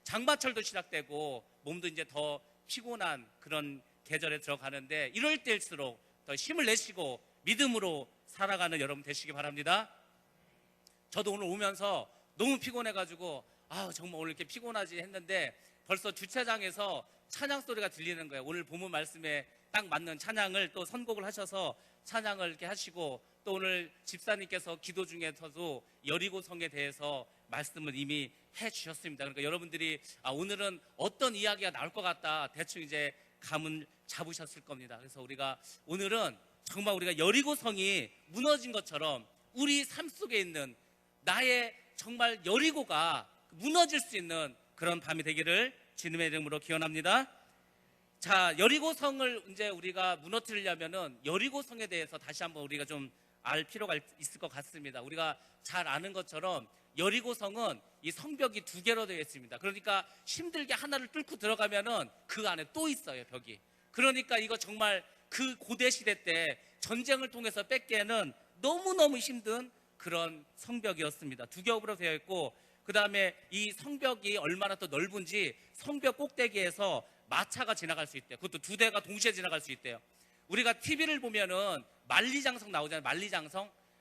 장마철도 시작되고 몸도 이제 더 피곤한 그런 계절에 들어가는데, 이럴 때일수록 더 힘을 내시고 믿음으로 살아가는 여러분 되시기 바랍니다. 저도 오늘 오면서 너무 피곤해가지고 정말 오늘 이렇게 피곤하지 했는데, 벌써 주차장에서 찬양 소리가 들리는 거예요. 오늘 본문 말씀에 딱 맞는 찬양을 또 선곡을 하셔서 찬양을 이렇게 하시고, 또 오늘 집사님께서 기도 중에서도 여리고성에 대해서 말씀을 이미 해 주셨습니다. 그러니까 여러분들이 오늘은 어떤 이야기가 나올 것 같다 대충 이제 감은 잡으셨을 겁니다. 그래서 우리가 오늘은 정말 우리가 여리고성이 무너진 것처럼 우리 삶 속에 있는 나의 정말 여리고가 무너질 수 있는 그런 밤이 되기를 주님의 이름으로 기원합니다. 자, 여리고성을 이제 우리가 무너뜨리려면은 여리고성에 대해서 다시 한번 우리가 좀 알 필요가 있을 것 같습니다. 우리가 잘 아는 것처럼 여리고성은 이 성벽이 두 개로 되어 있습니다. 그러니까 힘들게 하나를 뚫고 들어가면은 그 안에 또 있어요, 벽이. 그러니까 이거 정말 그 고대 시대 때 전쟁을 통해서 뺏기에는 너무너무 힘든 그런 성벽이었습니다. 두 겹으로 되어 있고, 그 다음에 이 성벽이 얼마나 또 넓은지 성벽 꼭대기에서 마차가 지나갈 수 있대요. 그것도 두 대가 동시에 지나갈 수 있대요. 우리가 TV를 보면은 만리장성 나오잖아요.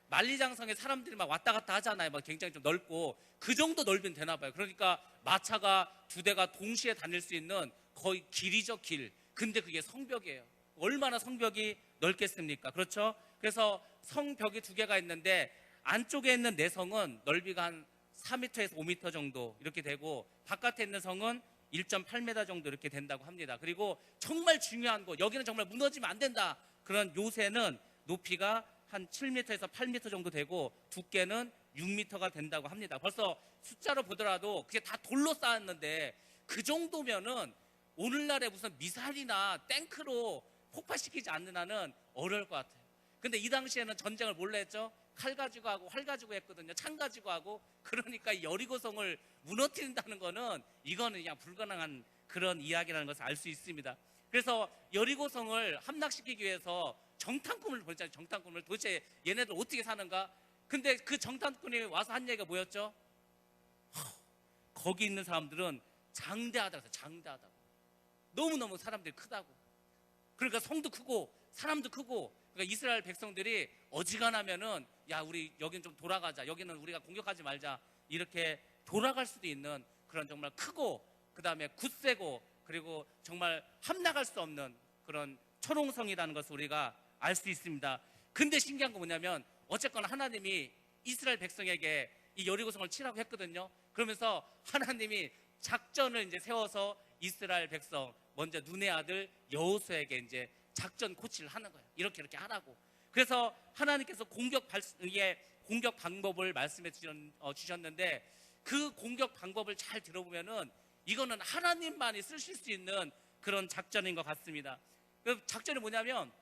만리장성에 사람들이 막 왔다 갔다 하잖아요. 막 굉장히 좀 넓고, 그 정도 넓이는 되나 봐요. 그러니까 마차가 두 대가 동시에 다닐 수 있는 거의 길이죠, 길. 근데 그게 성벽이에요. 얼마나 성벽이 넓겠습니까? 그렇죠? 그래서 성벽이 두 개가 있는데, 안쪽에 있는 내성은 넓이가 한 4m에서 5m 정도 이렇게 되고, 바깥에 있는 성은 1.8m 정도 이렇게 된다고 합니다. 그리고 정말 중요한 곳, 여기는 정말 무너지면 안 된다, 그런 요새는 높이가 한 7m에서 8m 정도 되고, 두께는 6m가 된다고 합니다. 벌써 숫자로 보더라도 그게 다 돌로 쌓았는데, 그 정도면은 오늘날에 무슨 미사일이나 탱크로 폭파시키지 않는 한은 어려울 것 같아요. 근데 이 당시에는 전쟁을 몰래 했죠. 칼 가지고 하고 활 가지고 했거든요. 창 가지고 하고. 그러니까 여리고성을 무너뜨린다는 거는, 이거는 그냥 불가능한 그런 이야기라는 것을 알 수 있습니다. 그래서 여리고성을 함락시키기 위해서 정탐꾼을 보냈잖아요. 정탐꾼을. 도대체 얘네들 어떻게 사는가? 근데 그 정탐꾼이 와서 한 얘기가 뭐였죠? 거기 있는 사람들은 장대하다고 했어요. 장대하다고. 너무너무 사람들이 크다고. 그러니까 성도 크고 사람도 크고, 그러니까 이스라엘 백성들이 어지간하면은 우리 여기는 좀 돌아가자, 여기는 우리가 공격하지 말자, 이렇게 돌아갈 수도 있는 그런 정말 크고, 그 다음에 굳세고, 그리고 정말 함락할 수 없는 그런 초롱성이라는 것을 우리가 알 수 있습니다. 근데 신기한 건 뭐냐면, 어쨌거나 하나님이 이스라엘 백성에게 이 여리고성을 치라고 했거든요. 그러면서 하나님이 작전을 이제 세워서 이스라엘 백성, 먼저 눈의 아들 여호수아에게 이제 작전 코치를 하는 거예요. 이렇게 하라고. 그래서 하나님께서 공격 방법을 말씀해 주셨는데, 그 공격 방법을 잘 들어보면은 이거는 하나님만이 쓰실 수 있는 그런 작전인 것 같습니다. 그 작전이 뭐냐면,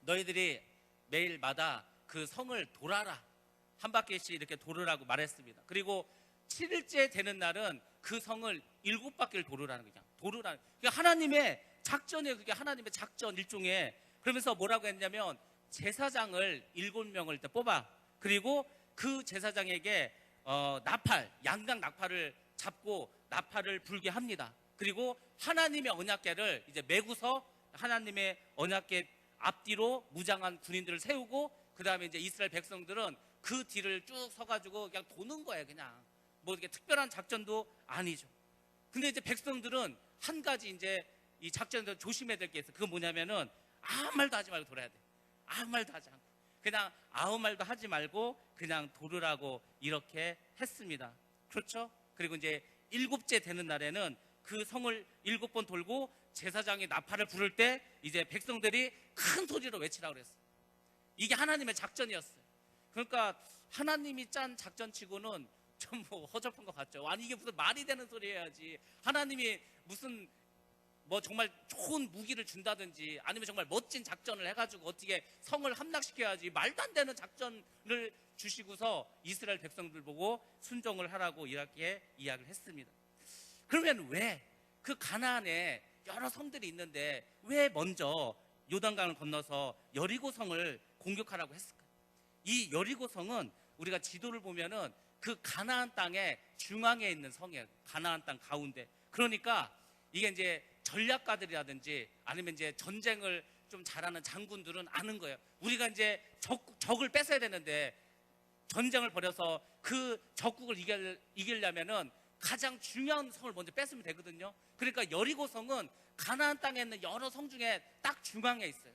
너희들이 매일마다 그 성을 돌아라. 한 바퀴씩 이렇게 돌으라고 말했습니다. 그리고 7일째 되는 날은 그 성을 7바퀴를 돌으라는 거죠. 돌으라는. 그게 하나님의 작전이에요. 그게 하나님의 작전 일종의. 그러면서 뭐라고 했냐면, 제사장을 7명을 일단 뽑아. 그리고 그 제사장에게 양각 나팔을 잡고 나팔을 불게 합니다. 그리고 하나님의 언약궤를 이제 메고서 하나님의 언약궤 앞뒤로 무장한 군인들을 세우고, 그 다음에 이제 이스라엘 백성들은 그 뒤를 쭉 서가지고 그냥 도는 거예요. 그냥 뭐 이렇게 특별한 작전도 아니죠. 근데 이제 백성들은 한 가지 이제 이 작전에서 조심해야 될 게 있어요. 그건 뭐냐면은, 아무 말도 하지 말고 돌아야 돼. 아무 말도 하지 않고 그냥 아무 말도 하지 말고 그냥 돌으라고 이렇게 했습니다. 그렇죠? 그리고 이제 7째 되는 날에는 그 성을 7번 돌고, 제사장이 나팔을 부를 때 이제 백성들이 큰 소리로 외치라고 그랬어요. 이게 하나님의 작전이었어요. 그러니까 하나님이 짠 작전치고는 좀 뭐 허접한 것 같죠. 아니, 이게 무슨 말이 되는 소리 해야지. 하나님이 무슨 뭐 정말 좋은 무기를 준다든지, 아니면 정말 멋진 작전을 해가지고 어떻게 성을 함락시켜야지, 말도 안 되는 작전을 주시고서 이스라엘 백성들 보고 순종을 하라고 이렇게 이야기를 했습니다. 그러면 왜 그 가나안에 여러 성들이 있는데 왜 먼저 요단강을 건너서 여리고성을 공격하라고 했을까요? 이 여리고성은 우리가 지도를 보면은 그 가나안 땅의 중앙에 있는 성이에요. 가나안 땅 가운데. 그러니까 이게 이제 전략가들이라든지 아니면 이제 전쟁을 좀 잘하는 장군들은 아는 거예요. 우리가 이제 적을 뺏어야 되는데 전쟁을 벌여서 그 적국을 이기려면은 가장 중요한 성을 먼저 뺏으면 되거든요. 그러니까 여리고 성은 가나안 땅에 있는 여러 성 중에 딱 중앙에 있어요.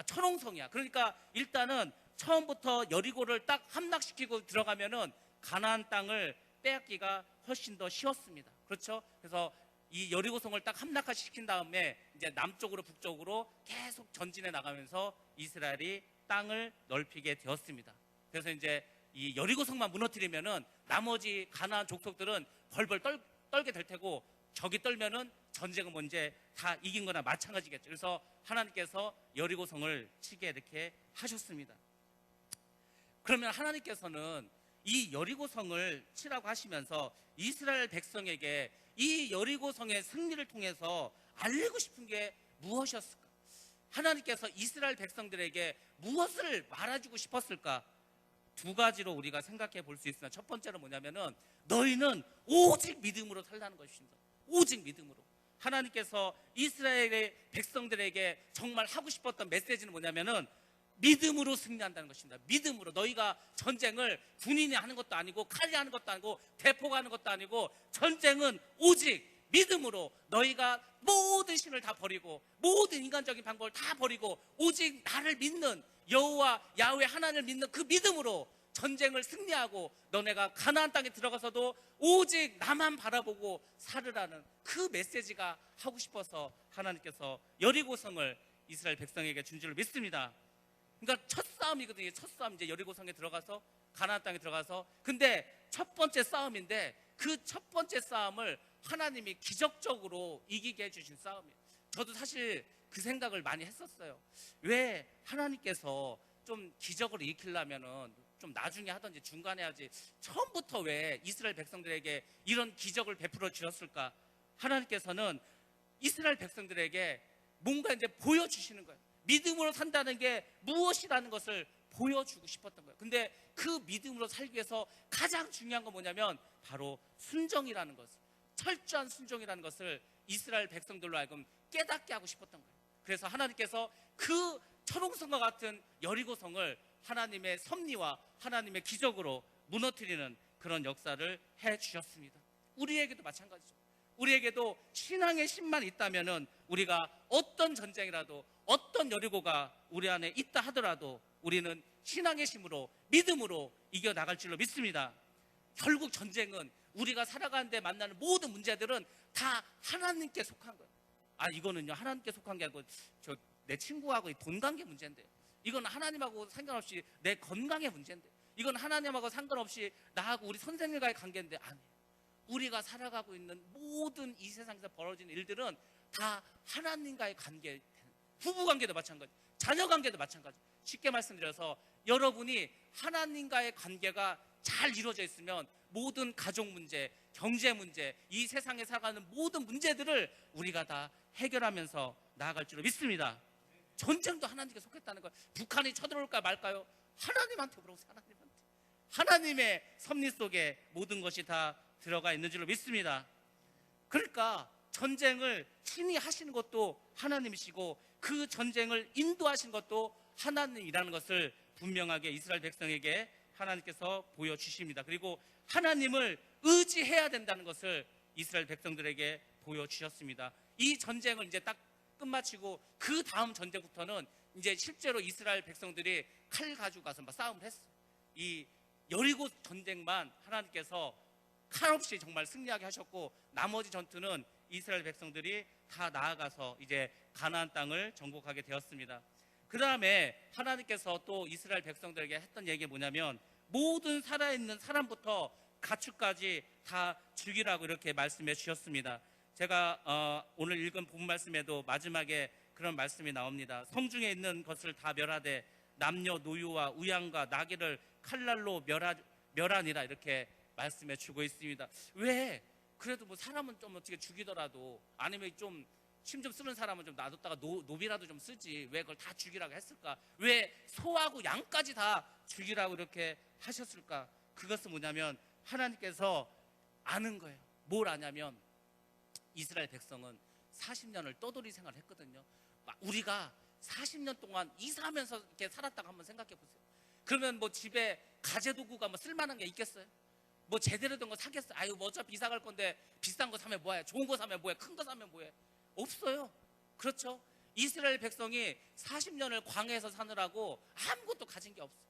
철옹성이야. 그러니까 일단은 처음부터 여리고를 딱 함락시키고 들어가면은 가나안 땅을 빼앗기가 훨씬 더 쉬웠습니다. 그렇죠? 그래서 이 여리고성을 딱 함락시킨 다음에 이제 남쪽으로 북쪽으로 계속 전진해 나가면서 이스라엘이 땅을 넓히게 되었습니다. 그래서 이제 이 여리고성만 무너뜨리면은 나머지 가나안 족속들은 벌벌 떨게 될 테고, 적이 떨면은 전쟁은 먼저 다 이긴 거나 마찬가지겠죠. 그래서 하나님께서 여리고성을 치게 이렇게 하셨습니다. 그러면 하나님께서는 이 여리고성을 치라고 하시면서 이스라엘 백성에게 이 여리고성의 승리를 통해서 알리고 싶은 게 무엇이었을까? 하나님께서 이스라엘 백성들에게 무엇을 말해주고 싶었을까? 두 가지로 우리가 생각해 볼 수 있으나, 첫 번째는 뭐냐면은 너희는 오직 믿음으로 살라는 것입니다. 오직 믿음으로. 하나님께서 이스라엘의 백성들에게 정말 하고 싶었던 메시지는 뭐냐면은 믿음으로 승리한다는 것입니다. 믿음으로. 너희가 전쟁을 군인이 하는 것도 아니고 칼이 하는 것도 아니고 대포가 하는 것도 아니고, 전쟁은 오직 믿음으로 너희가 모든 신을 다 버리고 모든 인간적인 방법을 다 버리고 오직 나를 믿는 여호와 야훼 하나님을 믿는 그 믿음으로 전쟁을 승리하고 너네가 가나안 땅에 들어가서도 오직 나만 바라보고 살으라는 그 메시지가 하고 싶어서 하나님께서 여리고성을 이스라엘 백성에게 준 줄로 믿습니다. 그러니까 첫 싸움이거든요. 첫 싸움, 이제 여리고성에 들어가서 가나안 땅에 들어가서. 근데 첫 번째 싸움인데 그 첫 번째 싸움을 하나님이 기적적으로 이기게 해주신 싸움이에요. 저도 사실 그 생각을 많이 했었어요. 왜 하나님께서 좀 기적을 일으키려면은 좀 나중에 하든지 중간에 하지, 처음부터 왜 이스라엘 백성들에게 이런 기적을 베풀어 주셨을까? 하나님께서는 이스라엘 백성들에게 뭔가 이제 보여주시는 거예요. 믿음으로 산다는 게 무엇이라는 것을 보여주고 싶었던 거예요. 근데 그 믿음으로 살기 위해서 가장 중요한 건 뭐냐면 바로 순종이라는 것, 철저한 순종이라는 것을 이스라엘 백성들로 하여금 깨닫게 하고 싶었던 거예요. 그래서 하나님께서 그 철옹성과 같은 여리고성을 하나님의 섭리와 하나님의 기적으로 무너뜨리는 그런 역사를 해주셨습니다. 우리에게도 마찬가지죠. 우리에게도 신앙의 힘만 있다면은 우리가 어떤 전쟁이라도 어떤 여리고가 우리 안에 있다 하더라도 우리는 신앙의 힘으로 믿음으로 이겨나갈 줄로 믿습니다. 결국 전쟁은 우리가 살아가는데 만나는 모든 문제들은 다 하나님께 속한 거예요. 이거는요 하나님께 속한 게 아니고 내 친구하고 돈 관계 문제인데, 이건 하나님하고 상관없이 내 건강의 문제인데, 이건 하나님하고 상관없이 나하고 우리 선생님과의 관계인데, 아니에요. 우리가 살아가고 있는 모든 이 세상에서 벌어지는 일들은 다 하나님과의 관계, 부부관계도 마찬가지, 자녀관계도 마찬가지. 쉽게 말씀드려서 여러분이 하나님과의 관계가 잘 이루어져 있으면 모든 가족 문제, 경제 문제, 이 세상에 살아가는 모든 문제들을 우리가 다 해결하면서 나아갈 줄로 믿습니다. 전쟁도 하나님께 속했다는 거예요. 북한이 쳐들어올까 말까요? 하나님한테 물어보세요. 하나님한테. 하나님의 섭리 속에 모든 것이 다 들어가 있는 줄로 믿습니다. 그러니까 전쟁을 친히 하시는 것도 하나님이시고 그 전쟁을 인도하신 것도 하나님이라는 것을 분명하게 이스라엘 백성에게 하나님께서 보여주십니다. 그리고 하나님을 의지해야 된다는 것을 이스라엘 백성들에게 보여주셨습니다. 이 전쟁을 이제 딱 끝마치고 그 다음 전쟁부터는 이제 실제로 이스라엘 백성들이 칼 가지고 가서 막 싸움을 했어요. 이 여리고 전쟁만 하나님께서 칼 없이 정말 승리하게 하셨고, 나머지 전투는 이스라엘 백성들이 다 나아가서 이제 가나안 땅을 정복하게 되었습니다. 그 다음에 하나님께서 또 이스라엘 백성들에게 했던 얘기가 뭐냐면 모든 살아있는 사람부터 가축까지 다 죽이라고 이렇게 말씀해 주셨습니다. 제가 오늘 읽은 본 말씀에도 마지막에 그런 말씀이 나옵니다. 성중에 있는 것을 다 멸하되 남녀 노유와 우양과 나귀를 칼날로 멸하니라, 이렇게 말씀해 주고 있습니다. 왜? 그래도 뭐 사람은 좀 어떻게 죽이더라도, 아니면 좀 힘 좀 쓰는 사람은 좀 놔뒀다가 노비라도 좀 쓰지, 왜 그걸 다 죽이라고 했을까? 왜 소하고 양까지 다 죽이라고 이렇게 하셨을까? 그것은 뭐냐면 하나님께서 아는 거예요. 뭘 아냐면 이스라엘 백성은 40년을 떠돌이 생활을 했거든요. 우리가 40년 동안 이사하면서 이렇게 살았다고 한번 생각해 보세요. 그러면 뭐 집에 가재도구가 뭐 쓸만한 게 있겠어요? 뭐 제대로 된 거 사겠어요? 아유 뭐 어차피 이사 갈 건데 비싼 거 사면 뭐해? 좋은 거 사면 뭐해? 큰 거 사면 뭐해? 없어요. 그렇죠? 이스라엘 백성이 40년을 광야에서 사느라고 아무것도 가진 게 없어요.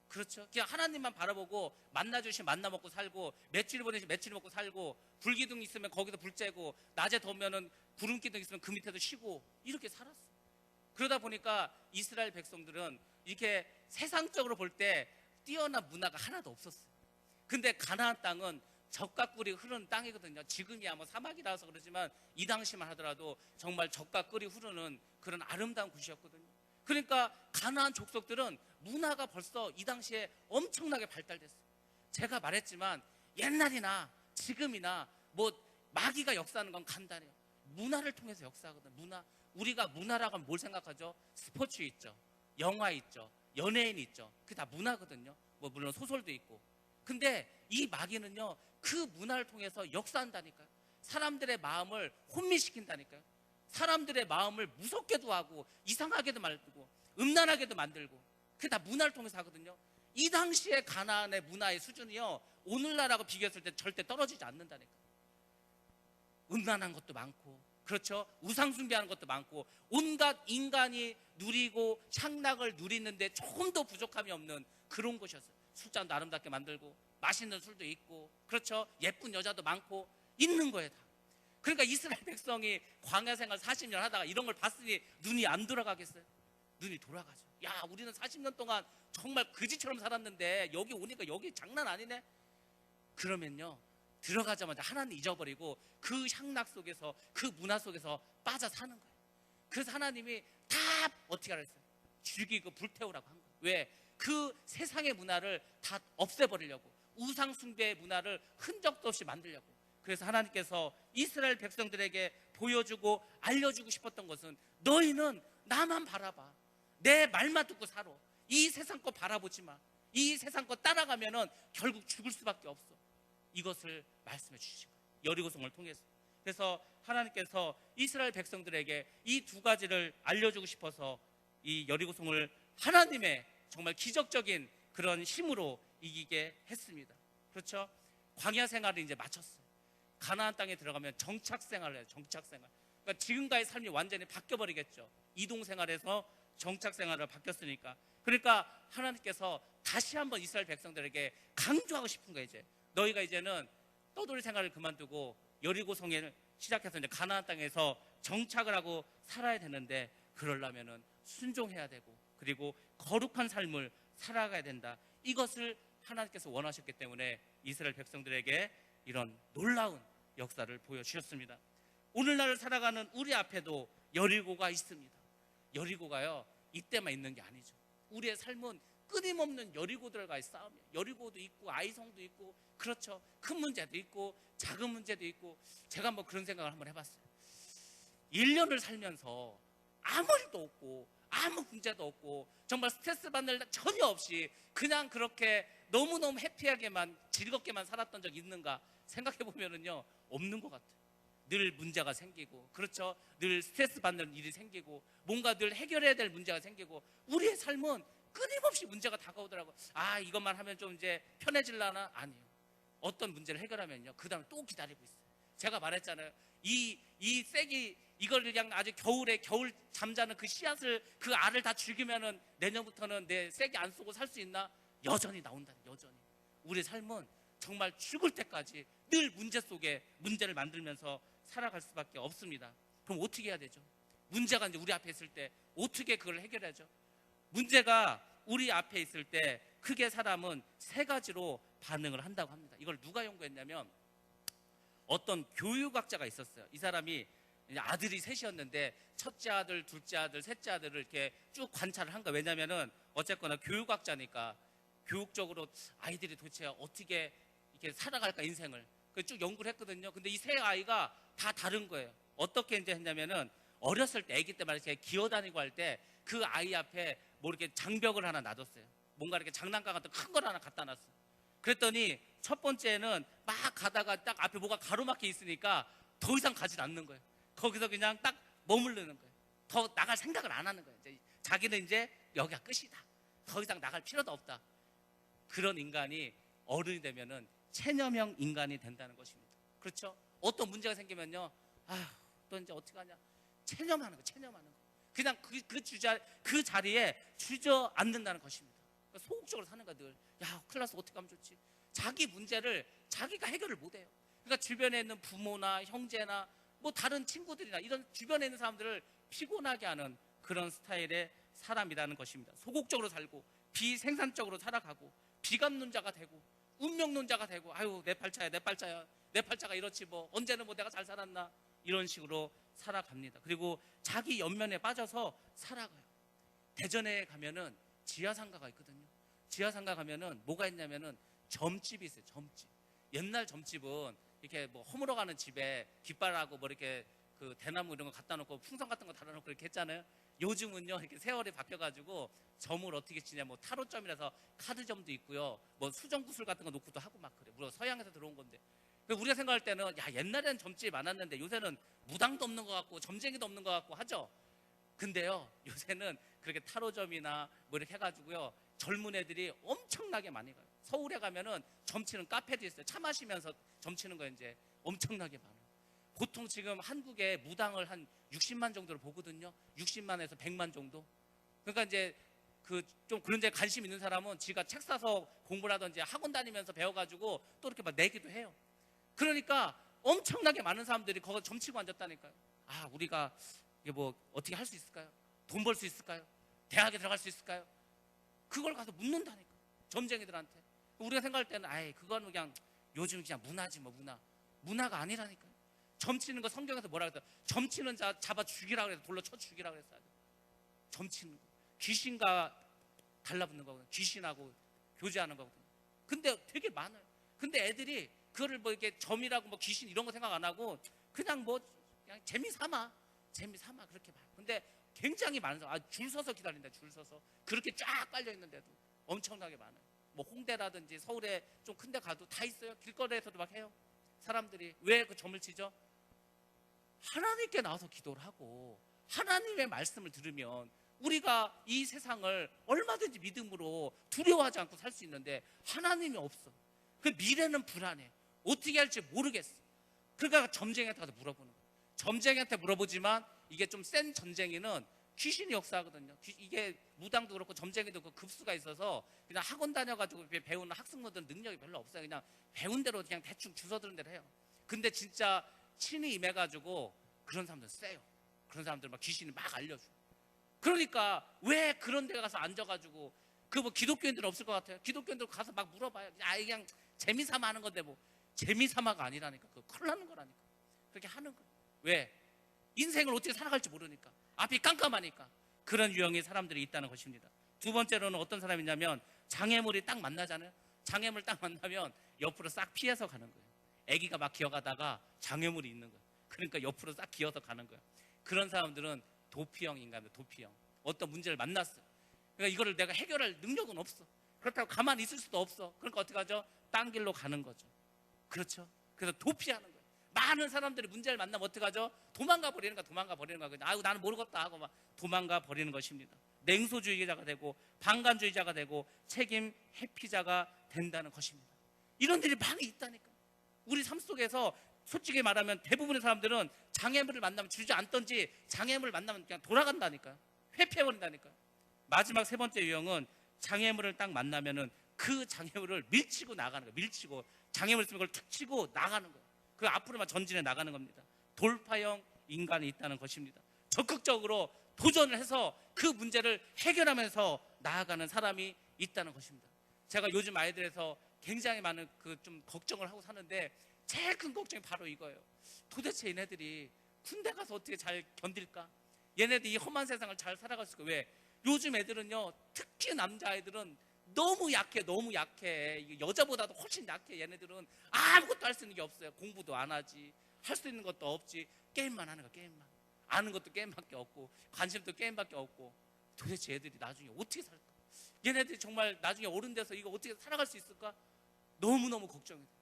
그렇죠? 그냥 하나님만 바라보고 만나 주시면 만나 먹고 살고, 메추리 보내시면 메추리 먹고 살고, 불기둥 있으면 거기서 불 쬐고, 낮에 더우면은 구름기둥 있으면 그 밑에서 쉬고, 이렇게 살았어. 그러다 보니까 이스라엘 백성들은 이렇게 세상적으로 볼 때 뛰어난 문화가 하나도 없었어요. 근데 가나안 땅은 젖과 꿀이 흐르는 땅이거든요. 지금이야 뭐 사막이라서 그러지만 이 당시만 하더라도 정말 젖과 꿀이 흐르는 그런 아름다운 곳이었거든요. 그러니까 가나안 족속들은 문화가 벌써 이 당시에 엄청나게 발달됐어요. 제가 말했지만 옛날이나 지금이나 뭐 마귀가 역사하는 건 간단해요. 문화를 통해서 역사하거든요. 문화. 우리가 문화라고 하면 뭘 생각하죠? 스포츠 있죠, 영화 있죠, 연예인 있죠. 그게 다 문화거든요. 뭐 물론 소설도 있고. 근데 이 마귀는요, 그 문화를 통해서 역사한다니까요. 사람들의 마음을 혼미시킨다니까요. 사람들의 마음을 무섭게도 하고 이상하게도 만들고 음란하게도 만들고, 그게 다 문화를 통해서 하거든요. 이 당시에 가나안의 문화의 수준이요, 오늘날하고 비교했을 때 절대 떨어지지 않는다니까요. 음란한 것도 많고, 그렇죠? 우상 숭배하는 것도 많고, 온갖 인간이 누리고 향락을 누리는데 조금도 부족함이 없는 그런 곳이었어요. 술잔도 아름답게 만들고, 맛있는 술도 있고, 그렇죠? 예쁜 여자도 많고 있는 거예요, 다. 그러니까 이스라엘 백성이 광야 생활 40년 하다가 이런 걸 봤으니 눈이 안 돌아가겠어요? 눈이 돌아가죠. 야, 우리는 40년 동안 정말 그지처럼 살았는데 여기 오니까 여기 장난 아니네? 그러면요, 들어가자마자 하나님 잊어버리고 그 향락 속에서, 그 문화 속에서 빠져 사는 거예요. 그래서 하나님이 다 어떻게 하랬어요? 죽이고 불태우라고 한 거예요. 왜? 그 세상의 문화를 다 없애버리려고, 우상 숭배의 문화를 흔적도 없이 만들려고. 그래서 하나님께서 이스라엘 백성들에게 보여주고 알려주고 싶었던 것은, 너희는 나만 바라봐. 내 말만 듣고 살아. 이 세상 거 바라보지 마. 이 세상 거 따라가면은 결국 죽을 수밖에 없어. 이것을 말씀해 주신 거예요, 여리고성을 통해서. 그래서 하나님께서 이스라엘 백성들에게 이 두 가지를 알려주고 싶어서 이 여리고성을 하나님의 정말 기적적인 그런 힘으로 이기게 했습니다. 그렇죠? 광야 생활을 이제 마쳤어요. 가나안 땅에 들어가면 정착 생활을 해요. 정착 생활. 그러니까 지금과의 삶이 완전히 바뀌어버리겠죠. 이동 생활에서 정착 생활을 바뀌었으니까. 그러니까 하나님께서 다시 한번 이스라엘 백성들에게 강조하고 싶은 거예요. 이제 너희가 이제는 떠돌이 생활을 그만두고 여리고성에 시작해서 이제 가나안 땅에서 정착을 하고 살아야 되는데, 그러려면은 순종해야 되고, 그리고 거룩한 삶을 살아가야 된다. 이것을 하나님께서 원하셨기 때문에 이스라엘 백성들에게 이런 놀라운 역사를 보여주셨습니다. 오늘날 살아가는 우리 앞에도 여리고가 있습니다. 여리고가요, 이때만 있는 게 아니죠. 우리의 삶은 끊임없는 여리고들과의 싸움이에요. 여리고도 있고 아이성도 있고, 그렇죠? 큰 문제도 있고 작은 문제도 있고. 제가 뭐 그런 생각을 한번 해봤어요. 1년을 살면서 아무 일도 없고 아무 문제도 없고 정말 스트레스 받는 일 전혀 없이 그냥 그렇게 너무너무 해피하게만 즐겁게만 살았던 적 있는가 생각해 보면은요, 없는 것 같아요. 늘 문제가 생기고, 그렇죠? 늘 스트레스 받는 일이 생기고, 뭔가 늘 해결해야 될 문제가 생기고, 우리의 삶은 끊임없이 문제가 다가오더라고요. 아, 이것만 하면 좀 이제 편해질라나? 아니에요. 어떤 문제를 해결하면요, 그 다음에 또 기다리고 있어요. 제가 말했잖아요. 이 쐐기, 이걸 그냥 아주 겨울에 겨울 잠자는 그 씨앗을, 그 알을 다 죽이면은 내년부터는 내 쐐기 안 쏘고 살 수 있나? 여전히 나온다. 여전히. 우리 삶은 정말 죽을 때까지 늘 문제 속에 문제를 만들면서 살아갈 수밖에 없습니다. 그럼 어떻게 해야 되죠? 문제가 이제 우리 앞에 있을 때 어떻게 그걸 해결하죠? 문제가 우리 앞에 있을 때 크게 사람은 세 가지로 반응을 한다고 합니다. 이걸 누가 연구했냐면, 어떤 교육학자가 있었어요. 이 사람이 아들이 셋이었는데 첫째 아들, 둘째 아들, 셋째 아들을 이렇게 쭉 관찰을 한 거예요. 왜냐면은 어쨌거나 교육학자니까 교육적으로 아이들이 도대체 어떻게 이렇게 살아갈까, 인생을. 쭉 연구를 했거든요. 근데 이 세 아이가 다 다른 거예요. 어떻게 이제 했냐면은, 어렸을 때, 아기 때 말이죠, 기어다니고 할 때 그 아이 앞에 뭐 이렇게 장벽을 하나 놔뒀어요. 뭔가 이렇게 장난감 같은 큰 걸 하나 갖다 놨어요. 그랬더니 첫 번째는 막 가다가 딱 앞에 뭐가 가로막혀 있으니까 더 이상 가지 않는 거예요. 거기서 그냥 딱 머무르는 거예요. 더 나갈 생각을 안 하는 거예요. 자기는 이제 여기가 끝이다. 더 이상 나갈 필요도 없다. 그런 인간이 어른이 되면은 체념형 인간이 된다는 것입니다. 그렇죠? 어떤 문제가 생기면요, 또 이제 어떻게 하냐? 체념하는 거, 체념하는 거. 그냥 그 자리에 주저앉는다는 것입니다. 그러니까 소극적으로 사는 거야, 늘. 야, 큰일 났어. 어떻게 하면 좋지? 자기 문제를 자기가 해결을 못 해요. 그러니까 주변에 있는 부모나 형제나 뭐 다른 친구들이나 이런 주변에 있는 사람들을 피곤하게 하는 그런 스타일의 사람이라는 것입니다. 소극적으로 살고 비생산적으로 살아가고 비관론자가 되고 운명론자가 되고, 아유, 내 팔자야, 내 팔자야, 내 팔자가 이렇지 뭐 언제는 뭐 내가 잘 살았나, 이런 식으로 살아갑니다. 그리고 자기 연면에 빠져서 살아가요. 대전에 가면은 지하상가가 있거든요. 지하상가 가면은 뭐가 있냐면은 점집이 있어요. 점집. 옛날 점집은 이렇게 뭐 허물어가는 집에 깃발하고 뭐 이렇게 그 대나무 이런 거 갖다 놓고 풍선 같은 거 달아놓고 이렇게 했잖아요. 요즘은요, 이렇게 세월이 바뀌어가지고 점을 어떻게 치냐, 뭐 타로점이라서 카드점도 있고요, 뭐 수정구슬 같은 거 놓고도 하고 막 그래. 물론 서양에서 들어온 건데. 우리가 생각할 때는 야, 옛날에는 점집이 많았는데 요새는 무당도 없는 것 같고 점쟁이도 없는 것 같고 하죠. 근데요, 요새는 그렇게 타로점이나 뭐 이렇게 해가지고요, 젊은 애들이 엄청나게 많이 가요. 서울에 가면은 점치는 카페도 있어요. 차 마시면서 점치는 거 이제 엄청나게 많아요. 보통 지금 한국에 무당을 한 60만 정도를 보거든요. 60만에서 100만 정도. 그러니까 이제 그 좀 그런 데 관심 있는 사람은 지가 책 사서 공부를 하든지 학원 다니면서 배워가지고 또 이렇게 막 내기도 해요. 그러니까 엄청나게 많은 사람들이 거기서 점치고 앉았다니까요. 아, 우리가 이게 뭐 어떻게 할 수 있을까요? 돈 벌 수 있을까요? 대학에 들어갈 수 있을까요? 그걸 가서 묻는다니까, 점쟁이들한테. 우리가 생각할 때는 아예 그거는 그냥 요즘 그냥 문화지 뭐 문화가 아니라니까요. 점치는 거 성경에서 뭐라 그랬어요? 점치는 자 잡아 죽이라 그래서 돌로 쳐 죽이라 그랬어요. 점치는 거 귀신과 달라붙는 거거든요. 귀신하고 교제하는 거거든요. 근데 되게 많아요. 근데 애들이 그거를 뭐 이렇게 점이라고 뭐 귀신 이런 거 생각 안 하고 그냥 뭐 그냥 재미삼아 그렇게 봐요. 근데 굉장히 많은 사람, 줄 서서 기다린다. 줄 서서 그렇게 쫙 깔려 있는데도 엄청나게 많아요. 뭐 홍대라든지 서울에 좀 큰 데 가도 다 있어요. 길거리에서도 막 해요. 사람들이 왜 그 점을 치죠? 하나님께 나와서 기도를 하고 하나님의 말씀을 들으면 우리가 이 세상을 얼마든지 믿음으로 두려워하지 않고 살 수 있는데 하나님이 없어. 그 미래는 불안해. 어떻게 할지 모르겠어. 그러니까 점쟁이한테 가서 물어보는 거예요. 점쟁이한테 물어보지만 이게 좀 센 점쟁이는 귀신이 역사하거든요. 이게 무당도 그렇고 점쟁이도 그 급수가 있어서 그냥 학원 다녀가지고 배우는 학생분들은 능력이 별로 없어요. 그냥 배운 대로 그냥 대충 주워들은 대로 해요. 근데 진짜 신이 임해가지고 그런 사람들 세요. 그런 사람들 막 귀신이 막 알려줘. 그러니까 왜 그런 데 가서 앉아가지고 그 뭐 기독교인들은 없을 것 같아요. 기독교인들 가서 막 물어봐요. 그냥 재미삼아 하는 건데 뭐 재미삼아가 아니라니까. 그거 큰일 나는 거라니까. 그렇게 하는 거예요. 왜? 인생을 어떻게 살아갈지 모르니까. 앞이 깜깜하니까. 그런 유형의 사람들이 있다는 것입니다. 두 번째로는 어떤 사람이냐면 장애물이 딱 만나잖아요. 장애물 딱 만나면 옆으로 싹 피해서 가는 거예요. 아기가 막 기어가다가 장애물이 있는 거예요. 그러니까 옆으로 싹 기어서 가는 거예요. 그런 사람들은 도피형 인간들, 도피형. 어떤 문제를 만났어요. 그러니까 이거를 내가 해결할 능력은 없어. 그렇다고 가만히 있을 수도 없어. 그러니까 어떻게 하죠? 딴 길로 가는 거죠. 그렇죠? 그래서 도피하는 거예요. 많은 사람들이 문제를 만나면 어떻게 하죠? 도망가 버리는 거야. 아유, 나는 모르겠다 하고 막 도망가 버리는 것입니다. 냉소주의자가 되고 방관주의자가 되고 책임 회피자가 된다는 것입니다. 이런 일이 많이 있다니까. 우리 삶 속에서 솔직히 말하면 대부분의 사람들은 장애물을 만나면 주저앉던지 장애물을 만나면 그냥 돌아간다니까요. 회피해버린다니까요. 마지막 세 번째 유형은 장애물을 딱 만나면은 그 장애물을 밀치고 나가는 거예요. 밀치고 장애물 있으면 그걸 툭 치고 나가는 거예요. 그 앞으로만 전진해 나가는 겁니다. 돌파형 인간이 있다는 것입니다. 적극적으로 도전을 해서 그 문제를 해결하면서 나아가는 사람이 있다는 것입니다. 제가 요즘 아이들에서 굉장히 많은 그 좀 걱정을 하고 사는데 제일 큰 걱정이 바로 이거예요. 도대체 얘네들이 군대 가서 어떻게 잘 견딜까? 얘네들이 이 험한 세상을 잘 살아갈 수 있을까? 왜? 요즘 애들은요, 특히 남자아이들은 너무 약해. 여자보다도 훨씬 약해. 얘네들은 아무것도 할 수 있는 게 없어요. 공부도 안 하지, 할 수 있는 것도 없지. 게임만 하는 거야. 게임만. 아는 것도 게임밖에 없고 관심도 게임밖에 없고. 도대체 애들이 나중에 어떻게 살까? 얘네들이 정말 나중에 어른 돼서 이거 어떻게 살아갈 수 있을까? 너무너무 걱정이 돼요.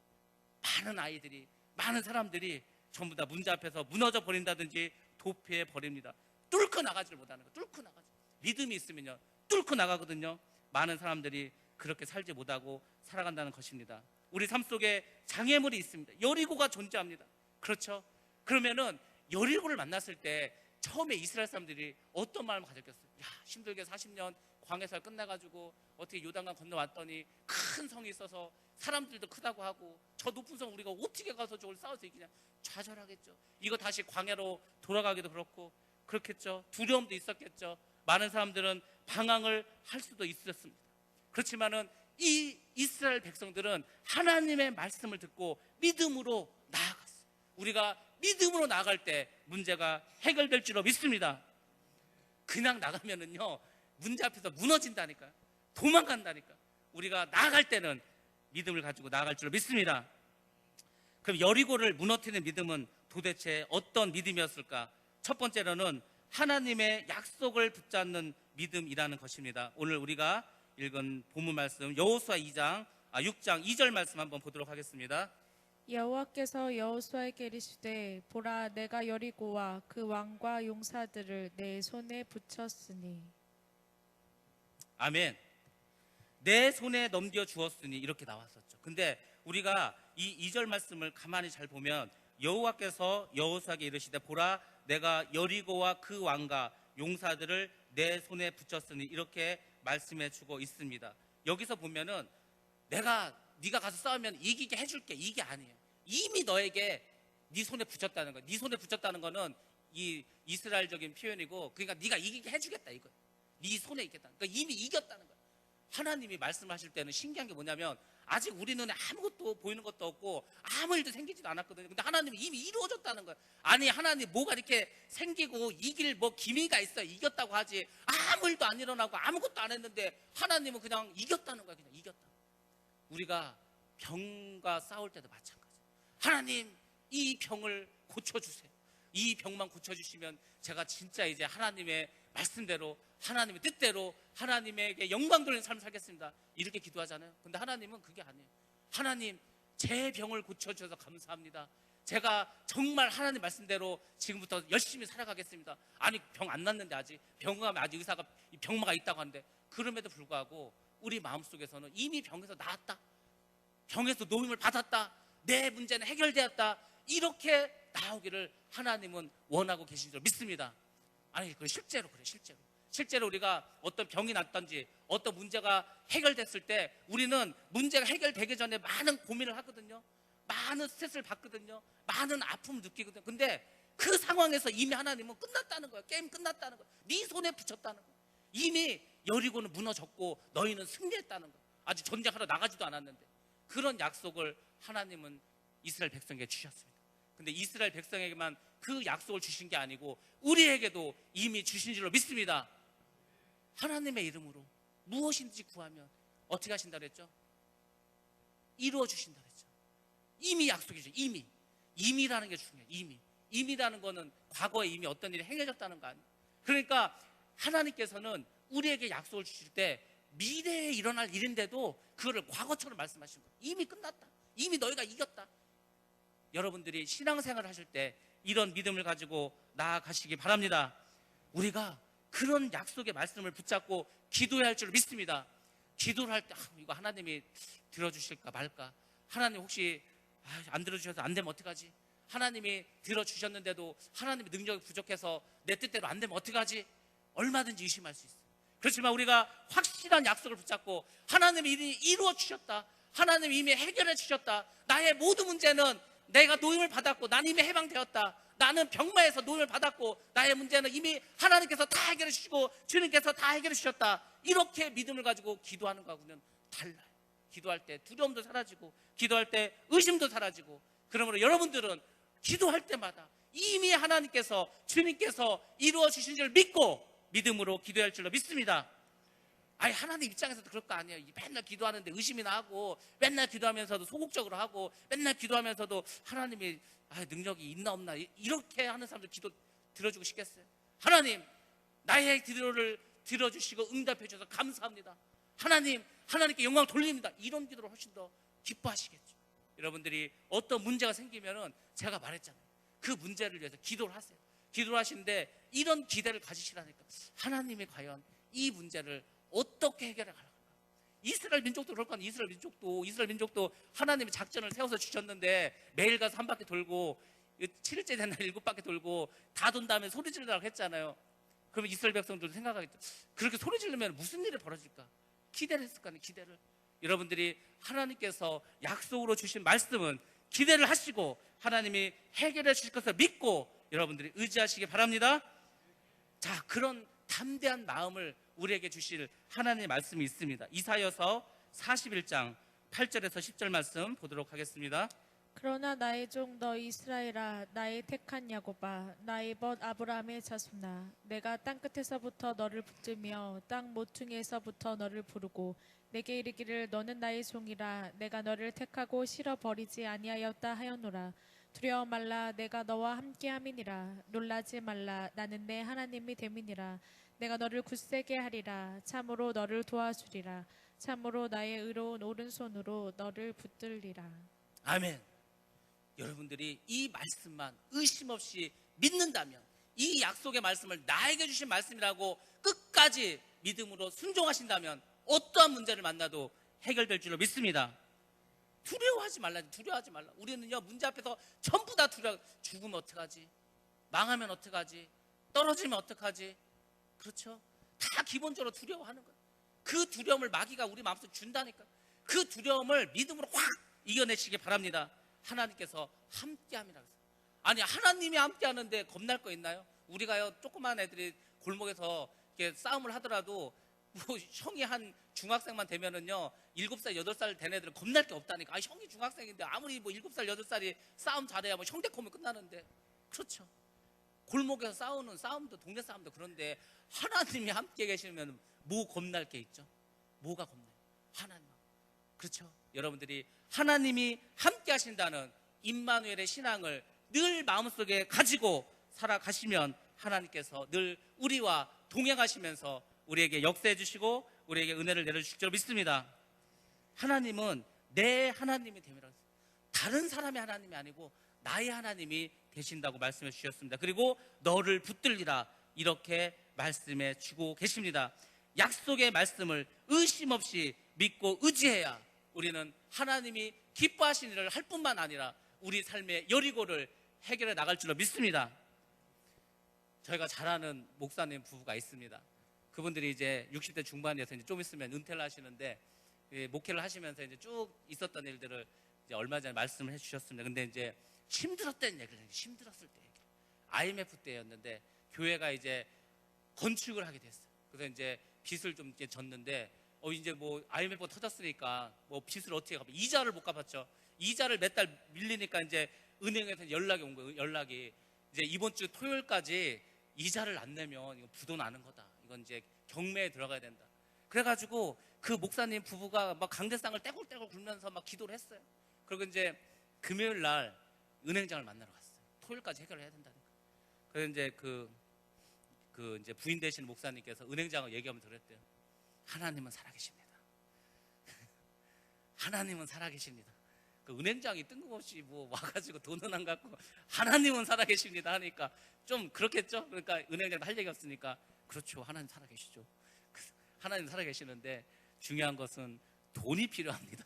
많은 아이들이, 많은 사람들이 전부 다 문제 앞에서 무너져 버린다든지 도피해 버립니다. 뚫고 나가지를 못하는 거예요. 뚫고 나가지. 믿음이 있으면요 뚫고 나가거든요. 많은 사람들이 그렇게 살지 못하고 살아간다는 것입니다. 우리 삶 속에 장애물이 있습니다. 여리고가 존재합니다. 그렇죠? 그러면은 여리고를 만났을 때 처음에 이스라엘 사람들이 어떤 마음을 가졌겠어요? 야, 힘들게 40년 광야살 끝나가지고 어떻게 요단강 건너왔더니 큰 성이 있어서 사람들도 크다고 하고 저 높은 성 우리가 어떻게 가서 저걸 싸워서 이기냐, 좌절하겠죠. 이거 다시 광야로 돌아가기도 그렇고 그렇겠죠. 두려움도 있었겠죠. 많은 사람들은 방황을 할 수도 있었습니다. 그렇지만은 이 이스라엘 백성들은 하나님의 말씀을 듣고 믿음으로 나아갔어요. 우리가 믿음으로 나아갈 때 문제가 해결될 줄로 믿습니다. 그냥 나가면은요 문제 앞에서 무너진다니까요. 도망간다니까. 우리가 나아갈 때는 믿음을 가지고 나아갈 줄로 믿습니다. 그럼 여리고를 무너뜨리는 믿음은 도대체 어떤 믿음이었을까? 첫 번째로는 하나님의 약속을 붙잡는 믿음이라는 것입니다. 오늘 우리가 읽은 본문 말씀 여호수아 6장 2절 말씀 한번 보도록 하겠습니다. 여호와께서 여호수아에게 이르시되 보라 내가 여리고와 그 왕과 용사들을 내 손에 붙였으니. 아멘. 내 손에 넘겨 주었으니 이렇게 나왔었죠. 근데 우리가 이 2절 말씀을 가만히 잘 보면 여호와께서 여호수아에게 이르시되 보라 내가 여리고와 그 왕과 용사들을 내 손에 붙였으니 이렇게 말씀해 주고 있습니다. 여기서 보면은 네가 가서 싸우면 이기게 해줄게 이게 아니에요. 이미 너에게 네 손에 붙였다는 거예요. 네 손에 붙였다는 거는 이 이스라엘적인 표현이고, 그러니까 네가 이기게 해주겠다 이거예요. 네 손에 있겠다. 그러니까 이미 이겼다는 거예요. 하나님이 말씀하실 때는 신기한 게 뭐냐면 아직 우리 눈에 아무것도 보이는 것도 없고 아무 일도 생기지도 않았거든요. 근데 하나님이 이미 이루어졌다는 거예요. 아니 하나님 뭐가 이렇게 생기고 이길 뭐 기미가 있어 이겼다고 하지 아무 일도 안 일어나고 아무것도 안 했는데 하나님은 그냥 이겼다는 거예요. 그냥 이겼다. 우리가 병과 싸울 때도 마찬가지. 하나님 이 병을 고쳐주세요. 이 병만 고쳐주시면 제가 진짜 이제 하나님의 말씀대로 하나님의 뜻대로 하나님에게 영광 돌리는 삶을 살겠습니다. 이렇게 기도하잖아요. 근데 하나님은 그게 아니에요. 하나님 제 병을 고쳐주셔서 감사합니다. 제가 정말 하나님 말씀대로 지금부터 열심히 살아가겠습니다. 아니 병 안 났는데 아직 병원 가면 아직 의사가 병마가 있다고 하는데 그럼에도 불구하고 우리 마음속에서는 이미 병에서 나았다, 병에서 노임을 받았다, 내 문제는 해결되었다 이렇게 나오기를 하나님은 원하고 계신 줄 믿습니다. 아니 그 실제로 그래. 실제로 우리가 어떤 병이 났던지 어떤 문제가 해결됐을 때 우리는 문제가 해결되기 전에 많은 고민을 하거든요. 많은 스트레스를 받거든요. 많은 아픔을 느끼거든요. 근데 그 상황에서 이미 하나님은 끝났다는 거예요. 게임 끝났다는 거예요. 네 손에 붙였다는 거예요. 이미 여리고는 무너졌고 너희는 승리했다는 거예요. 아직 전쟁하러 나가지도 않았는데 그런 약속을 하나님은 이스라엘 백성에게 주셨습니다. 근데 이스라엘 백성에게만 그 약속을 주신 게 아니고 우리에게도 이미 주신 줄로 믿습니다. 하나님의 이름으로 무엇인지 구하면 어떻게 하신다 그랬죠? 이루어 주신다 그랬죠. 이미 약속이죠. 이미라는 게 중요해요. 이미라는 거는 과거에 이미 어떤 일이 행해졌다는 거 아니에요. 그러니까 하나님께서는 우리에게 약속을 주실 때 미래에 일어날 일인데도 그거를 과거처럼 말씀하신 거예요. 이미 끝났다. 이미 너희가 이겼다. 여러분들이 신앙생활을 하실 때 이런 믿음을 가지고 나아가시기 바랍니다. 우리가 그런 약속의 말씀을 붙잡고 기도해야 할 줄 믿습니다. 기도를 할 때 이거 하나님이 들어주실까 말까, 하나님 혹시 안 들어주셔서 안 되면 어떡하지, 하나님이 들어주셨는데도 하나님의 능력이 부족해서 내 뜻대로 안 되면 어떡하지, 얼마든지 의심할 수 있어요. 그렇지만 우리가 확실한 약속을 붙잡고 하나님이 이미 이루어 주셨다, 하나님이 이미 해결해 주셨다, 나의 모든 문제는 내가 노임을 받았고 나는 이미 해방되었다, 나는 병마에서 노임을 받았고 나의 문제는 이미 하나님께서 다 해결해 주시고 주님께서 다 해결해 주셨다, 이렇게 믿음을 가지고 기도하는 거하고는 달라요. 기도할 때 두려움도 사라지고 기도할 때 의심도 사라지고, 그러므로 여러분들은 기도할 때마다 이미 하나님께서 주님께서 이루어 주신 줄 믿고 믿음으로 기도할 줄로 믿습니다. 아니 하나님 입장에서도 그럴 거 아니에요. 맨날 기도하는데 의심이나 하고, 맨날 기도하면서도 소극적으로 하고, 맨날 기도하면서도 하나님이 능력이 있나 없나 이렇게 하는 사람들 기도 들어주고 싶겠어요? 하나님 나의 기도를 들어주시고 응답해 주셔서 감사합니다. 하나님께 영광 돌립니다. 이런 기도를 훨씬 더 기뻐하시겠죠. 여러분들이 어떤 문제가 생기면은 제가 말했잖아요. 그 문제를 위해서 기도를 하세요. 기도를 하시는데 이런 기대를 가지시라니까. 하나님이 과연 이 문제를 어떻게 해결해 갈까? 이스라엘 민족도 그럴 거 아니에요. 이스라엘 민족도 하나님이 작전을 세워서 주셨는데 매일 가서 한 바퀴 돌고 7일째 된 날 7바퀴 돌고 다 돈 다음에 소리 지르라고 했잖아요. 그러면 이스라엘 백성들도 생각하겠죠. 그렇게 소리 지르면 무슨 일이 벌어질까? 기대를 했을 거 아니에요. 기대를. 여러분들이 하나님께서 약속으로 주신 말씀은 기대를 하시고 하나님이 해결해 주실 것을 믿고 여러분들이 의지하시기 바랍니다. 자, 그런 담대한 마음을 우리에게 주실 하나님의 말씀이 있습니다. 이사야서 41장 8절에서 10절 말씀 보도록 하겠습니다. 그러나 나의 종 너 이스라엘아, 나의 택한 야곱아, 나의 벗 아브라함의 자손아, 내가 땅 끝에서부터 너를 붙들며 땅 모퉁이에서부터 너를 부르고 내게 이르기를 너는 나의 종이라. 내가 너를 택하고 실어 버리지 아니하였다 하였노라. 두려워 말라, 내가 너와 함께함이니라. 놀라지 말라, 나는 내 하나님이 됨이니라. 내가 너를 굳세게 하리라. 참으로 너를 도와주리라. 참으로 나의 의로운 오른손으로 너를 붙들리라. 아멘. 여러분들이 이 말씀만 의심 없이 믿는다면, 이 약속의 말씀을 나에게 주신 말씀이라고 끝까지 믿음으로 순종하신다면 어떠한 문제를 만나도 해결될 줄로 믿습니다. 두려워하지 말라. 두려워하지 말라. 우리는요, 문제 앞에서 전부 다 두려워. 죽으면 어떡하지? 망하면 어떡하지? 떨어지면 어떡하지? 그렇죠? 다 기본적으로 두려워하는 거예요. 그 두려움을 마귀가 우리 마음속에 준다니까. 그 두려움을 믿음으로 확 이겨내시기 바랍니다. 하나님께서 함께함이라 그랬어요. 아니, 하나님이 함께하는데 겁날 거 있나요? 우리가요, 조그만 애들이 골목에서 이렇게 싸움을 하더라도 뭐 형이 한 중학생만 되면은요, 7살, 8살 된 애들은 겁날 게 없다니까. 아, 형이 중학생인데 아무리 뭐 7살, 8살이 싸움 잘해야 뭐 형대코면 끝나는데. 그렇죠. 골목에서 싸우는 싸움도, 동네 싸움도 그런데 하나님이 함께 계시면 뭐 겁날 게 있죠? 뭐가 겁나요? 하나님. 그렇죠. 여러분들이 하나님이 함께 하신다는 임마누엘의 신앙을 늘 마음속에 가지고 살아가시면 하나님께서 늘 우리와 동행하시면서 우리에게 역사해 주시고 우리에게 은혜를 내려주실 줄 믿습니다. 하나님은 내 하나님이 됨이라고 했어요. 다른 사람의 하나님이 아니고 나의 하나님이 되신다고 말씀해 주셨습니다. 그리고 너를 붙들리라, 이렇게 말씀해 주고 계십니다. 약속의 말씀을 의심 없이 믿고 의지해야 우리는 하나님이 기뻐하시는 일을 할 뿐만 아니라 우리 삶의 여리고를 해결해 나갈 줄로 믿습니다. 저희가 잘 아는 목사님 부부가 있습니다. 그분들이 이제 60대 중반에서 이제 좀 있으면 은퇴를 하시는데, 목회를 하시면서 이제 쭉 있었던 일들을 이제 얼마 전에 말씀을 해주셨습니다. 근데 이제 힘들었다는 얘기를 해요. 힘들었을 때 얘기를. IMF 때였는데 교회가 이제 건축을 하게 됐어요. 그래서 이제 빚을 좀 이제 졌는데, 이제 뭐 IMF가 터졌으니까 뭐 빚을 어떻게 갚아? 이자를 못 갚았죠. 이자를 몇 달 밀리니까 이제 은행에서 연락이 온 거예요. 연락이 이제 이번 주 토요일까지 이자를 안 내면 이거 부도 나는 거다. 이건 이제 경매에 들어가야 된다. 그래가지고 그 목사님 부부가 막 강대상을 떼굴떼굴 굴면서 막 기도를 했어요. 그리고 이제 금요일 날 은행장을 만나러 갔어요. 토요일까지 해결을 해야 된다니까. 그래서 이제 그 이제 부인 되시는 목사님께서 은행장을 얘기하면서 그랬대요. 하나님은 살아계십니다. 하나님은 살아계십니다. 그 은행장이 뜬금없이 뭐 와가지고 돈은 안 갖고 하나님은 살아계십니다 하니까 좀 그렇겠죠. 그러니까 은행장도 할 얘기 없으니까 그렇죠. 하나님 살아계시죠. 하나님 살아계시는데 중요한 것은 돈이 필요합니다.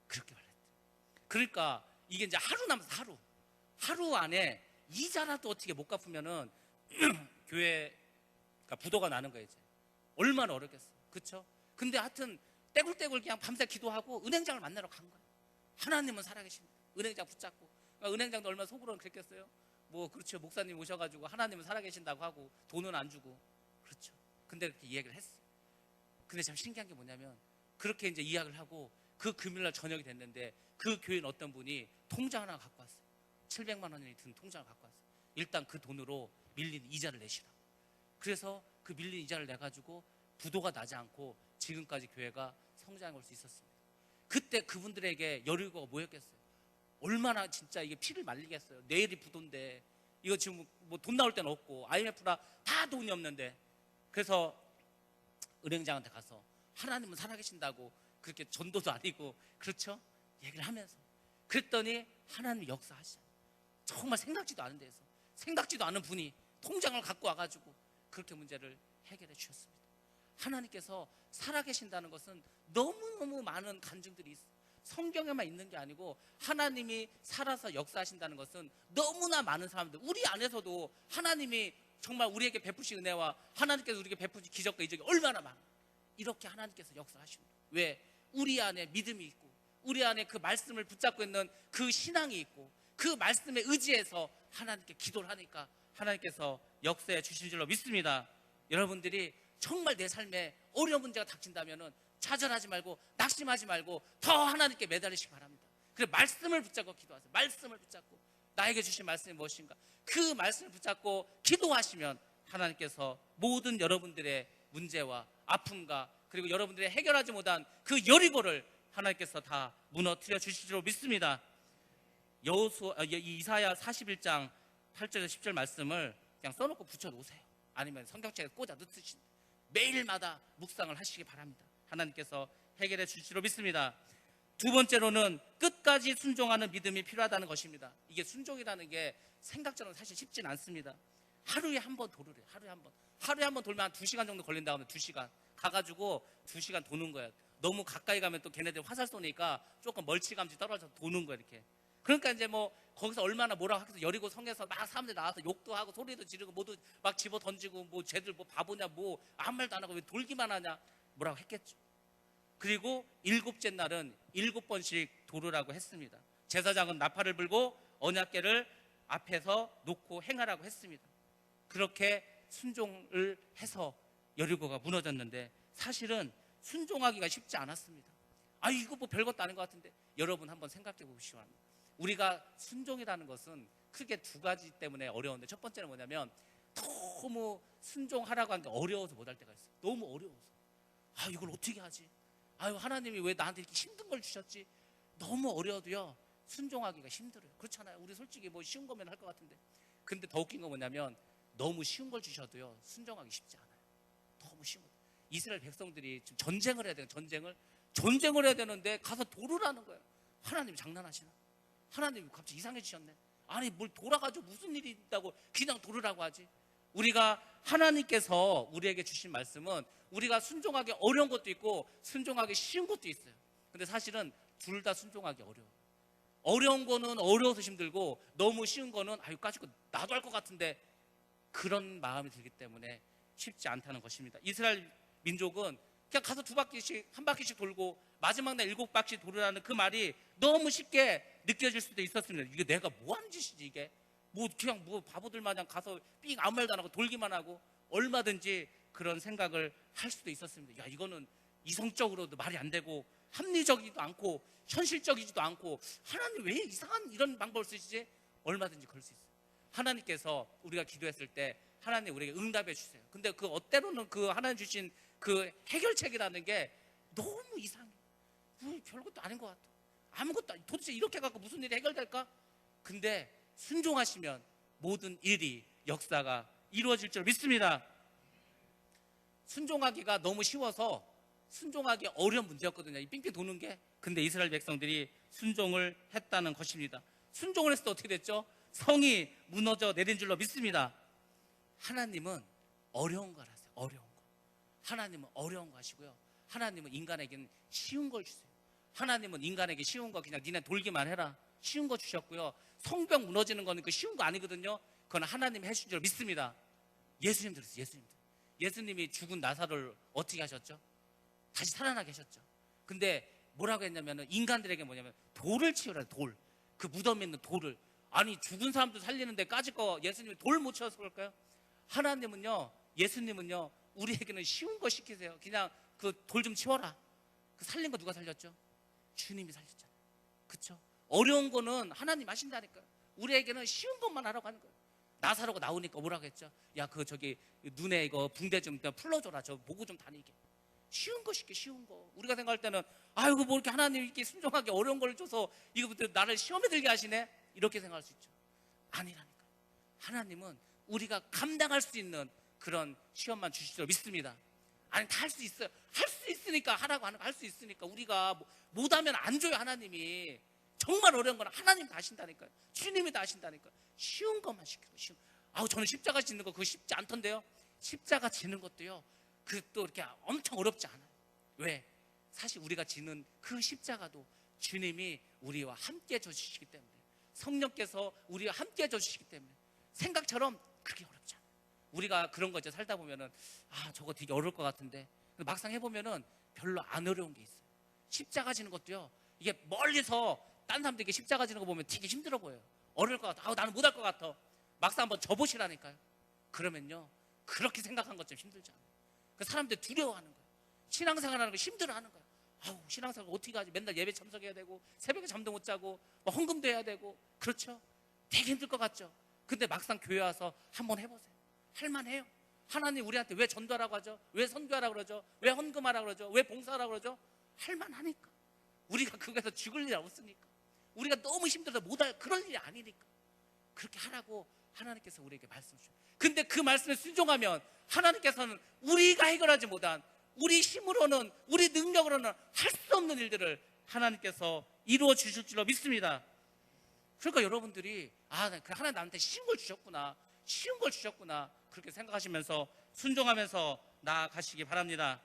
그렇게 말했죠. 그러니까 이게 이제 하루 남아서 하루 안에 이자라도 어떻게 못 갚으면은 교회가 부도가 나는 거예요. 이제 얼마나 어렵겠어요. 그렇죠? 근데 하여튼 떼굴떼굴 그냥 밤새 기도하고 은행장을 만나러 간 거예요. 하나님은 살아계십니다. 은행장 붙잡고. 그러니까 은행장도 얼마나 속으로는 그랬겠어요. 뭐 그렇죠. 목사님 오셔가지고 하나님은 살아계신다고 하고 돈은 안 주고. 그렇죠. 근데 그렇게 이야기를 했어요. 근데 참 신기한 게 뭐냐면 그렇게 이제 이야기를 하고 그 금요일날 저녁이 됐는데 그 교회는 어떤 분이 통장 하나 갖고 왔어요. 700만 원이 든 통장을 갖고 왔어요. 일단 그 돈으로 밀린 이자를 내시라. 그래서 그 밀린 이자를 내가지고 부도가 나지 않고 지금까지 교회가 성장해 올 수 있었습니다. 그때 그분들에게 여리고가 뭐였겠어요? 얼마나 진짜 이게 피를 말리겠어요. 내일이 부도인데 이거 지금 뭐 돈 나올 데는 없고 IMF라 다 돈이 없는데. 그래서 은행장한테 가서 하나님은 살아계신다고 그렇게 전도도 아니고, 그렇죠? 얘기를 하면서 그랬더니 하나님이 역사하시잖아요. 정말 생각지도 않은 데서, 생각지도 않은 분이 통장을 갖고 와가지고 그렇게 문제를 해결해 주셨습니다. 하나님께서 살아계신다는 것은 너무너무 많은 간증들이 있어요. 성경에만 있는 게 아니고 하나님이 살아서 역사하신다는 것은 너무나 많은 사람들, 우리 안에서도 하나님이 정말 우리에게 베푸신 은혜와 하나님께서 우리에게 베푸신 기적과 이적이 얼마나 많아. 이렇게 하나님께서 역사하십니다. 왜? 우리 안에 믿음이 있고, 우리 안에 그 말씀을 붙잡고 있는 그 신앙이 있고, 그 말씀에 의지해서 하나님께 기도를 하니까 하나님께서 역사해 주실 줄로 믿습니다. 여러분들이 정말 내 삶에 어려운 문제가 닥친다면 좌절하지 말고 낙심하지 말고 더 하나님께 매달리시기 바랍니다. 그래, 말씀을 붙잡고 기도하세요. 말씀을 붙잡고, 나에게 주신 말씀이 무엇인가, 그 말씀을 붙잡고 기도하시면 하나님께서 모든 여러분들의 문제와 아픔과 그리고 여러분들의 해결하지 못한 그 여리고를 하나님께서 다 무너뜨려 주실 줄 믿습니다. 이사야 41장 8절에서 10절 말씀을 그냥 써놓고 붙여놓으세요. 아니면 성경책에 꽂아 넣으신 매일마다 묵상을 하시기 바랍니다. 하나님께서 해결해 주실 줄 믿습니다. 두 번째로는 끝까지 순종하는 믿음이 필요하다는 것입니다. 이게 순종이라는 게 생각처럼 사실 쉽진 않습니다. 하루에 한 번 도르래. 하루에 한 번 돌면 한 2시간 정도 걸린다 하면 2시간 가가지고 2시간 도는 거예요. 너무 가까이 가면 또 걔네들 화살 쏘니까 조금 멀찌감치 떨어져서 도는 거예요, 이렇게. 그러니까 이제 뭐 거기서 얼마나 뭐라고 하겠어. 여리고 성에서 막 사람들이 나와서 욕도 하고 소리도 지르고 모두 막 집어 던지고, 뭐 쟤들 뭐 바보냐, 뭐 아무 말도 안 하고 왜 돌기만 하냐, 뭐라고 했겠죠. 그리고 7째 날은 7번씩 도르라고 했습니다. 제사장은 나팔을 불고 언약궤를 앞에서 놓고 행하라고 했습니다. 그렇게 순종을 해서 여리고가 무너졌는데, 사실은 순종하기가 쉽지 않았습니다. 아, 이거 뭐 별것도 아닌 것 같은데. 여러분 한번 생각해 보시기 바랍니다. 우리가 순종이라는 것은 크게 두 가지 때문에 어려운데, 첫 번째는 뭐냐면 너무 순종하라고 하는 게 어려워서 못할 때가 있어요. 너무 어려워서. 아, 이걸 어떻게 하지? 아유, 하나님이 왜 나한테 이렇게 힘든 걸 주셨지? 너무 어려워도요, 순종하기가 힘들어요. 그렇잖아요. 우리 솔직히 뭐 쉬운 거면 할 것 같은데. 근데 더 웃긴 건 뭐냐면 너무 쉬운 걸 주셔도요, 순종하기 쉽지 않아요. 너무 쉬운 거. 이스라엘 백성들이 지금 전쟁을 해야 돼요. 전쟁을 해야 되는데 가서 도르라는 거예요. 하나님 장난하시나? 하나님이 갑자기 이상해지셨네. 아니, 뭘 돌아가지고 무슨 일이 있다고 그냥 도르라고 하지? 우리가 하나님께서 우리에게 주신 말씀은 우리가 순종하기 어려운 것도 있고 순종하기 쉬운 것도 있어요. 근데 사실은 둘 다 순종하기 어려워요. 어려운 거는 어려워서 힘들고, 너무 쉬운 거는 아유, 까짓거 나도 할 것 같은데, 그런 마음이 들기 때문에 쉽지 않다는 것입니다. 이스라엘 민족은 그냥 가서 2바퀴씩, 1바퀴씩 돌고 마지막 날 7바퀴 돌으라는 그 말이 너무 쉽게 느껴질 수도 있었습니다. 이게 내가 뭐 하는 짓이지, 이게 뭐 그냥 뭐 바보들 마냥 가서 삥 아무 말도 안 하고 돌기만 하고, 얼마든지 그런 생각을 할 수도 있었습니다. 야, 이거는 이성적으로도 말이 안 되고 합리적이지도 않고 현실적이지도 않고, 하나님 왜 이상한 이런 방법을 쓰시지? 얼마든지 그럴 수 있어요. 하나님께서 우리가 기도했을 때 하나님 우리에게 응답해 주세요. 근데 그 때로는 그 하나님 주신 그 해결책이라는 게 너무 이상해. 별것도 아닌 것 같아. 아무것도 도대체 이렇게 갖고 무슨 일이 해결될까? 근데 순종하시면 모든 일이, 역사가 이루어질 줄 믿습니다. 순종하기가 너무 쉬워서 순종하기 어려운 문제였거든요, 이 삥삥 도는 게. 근데 이스라엘 백성들이 순종을 했다는 것입니다. 순종을 했을 때 어떻게 됐죠? 성이 무너져 내린 줄로 믿습니다. 하나님은 어려운 걸 하세요. 어려운 거. 하나님은 어려운 거 하시고요, 하나님은 인간에게는 쉬운 걸 주세요. 하나님은 인간에게 쉬운 거, 그냥 니네 돌기만 해라, 쉬운 거 주셨고요. 성벽 무너지는 거는 그 쉬운 거 아니거든요. 그건 하나님이 해주신 줄 믿습니다. 예수님 들으세요. 예수님이 죽은 나사로를 어떻게 하셨죠? 다시 살아나게 하셨죠. 근데 뭐라고 했냐면, 인간들에게 뭐냐면 돌을 치우라. 돌, 그 무덤에 있는 돌을. 아니, 죽은 사람도 살리는데 까짓 거 예수님이 돌 못 치워서 그럴까요? 하나님은요, 예수님은요, 우리에게는 쉬운 거 시키세요. 그냥 그 돌 좀 치워라. 그 살린 거 누가 살렸죠? 주님이 살렸잖아요. 그쵸? 어려운 거는 하나님 하신다니까요. 우리에게는 쉬운 것만 하라고 하는 거예요. 나사로가 나오니까 뭐라고 했죠? 야, 그 저기 눈에 이거 붕대 좀 풀러줘라. 저 보고 좀 다니게. 쉬운 거 시켜, 쉬운 거. 우리가 생각할 때는 아이고, 뭐 이렇게 하나님 이렇게 순종하게 어려운 걸 줘서 이거부터 나를 시험에 들게 하시네, 이렇게 생각할 수 있죠. 아니라니까. 하나님은 우리가 감당할 수 있는 그런 시험만 주실 줄 믿습니다. 아니 다 할 수 있어요. 할 수 있으니까 하라고 하는 거 할 수 있으니까 우리가 못하면 안 줘요. 하나님이 정말 어려운 건 하나님 다 하신다니까요. 주님이 다 하신다니까요. 쉬운 것만 시켜요. 쉬운. 아우 저는 십자가 짓는 거 그거 쉽지 않던데요. 십자가 지는 것도요. 그 또 이렇게 엄청 어렵지 않아요. 왜? 사실 우리가 지는 그 십자가도 주님이 우리와 함께 져주시기 때문에, 성령께서 우리와 함께 져주시기 때문에 생각처럼 그게 어렵지 않아요. 우리가 그런 거 이제 살다 보면은 아 저거 되게 어려울 것 같은데, 근데 막상 해보면은 별로 안 어려운 게 있어요. 십자가 지는 것도요. 이게 멀리서 딴 사람들에게 십자가 지는 거 보면 되게 힘들어 보여요. 어려울 것 같아. 아 나는 못할 것 같아. 막상 한번 져보시라니까요. 그러면요 그렇게 생각한 것처럼 힘들지 않아요. 그 사람들 두려워하는 거예요. 신앙생활하는 거 힘들어하는 거예요. 아우 신앙생활 어떻게 하지? 맨날 예배 참석해야 되고 새벽에 잠도 못 자고 뭐 헌금도 해야 되고, 그렇죠? 되게 힘들 것 같죠? 근데 막상 교회 와서 한번 해보세요. 할만해요. 하나님 우리한테 왜 전도하라고 하죠? 왜 선교하라고 그러죠? 왜 헌금하라고 그러죠? 왜 봉사하라고 그러죠? 할만하니까. 우리가 그거에서 죽을 일 없으니까. 우리가 너무 힘들어서 못할 그럴 일이 아니니까 그렇게 하라고 하나님께서 우리에게 말씀 주셔요. 근데 그 말씀에 순종하면 하나님께서는 우리가 해결하지 못한, 우리 힘으로는 우리 능력으로는 할 수 없는 일들을 하나님께서 이루어 주실 줄로 믿습니다. 그러니까 여러분들이 아 하나님 나한테 쉬운 걸 주셨구나, 쉬운 걸 주셨구나, 그렇게 생각하시면서 순종하면서 나아가시기 바랍니다.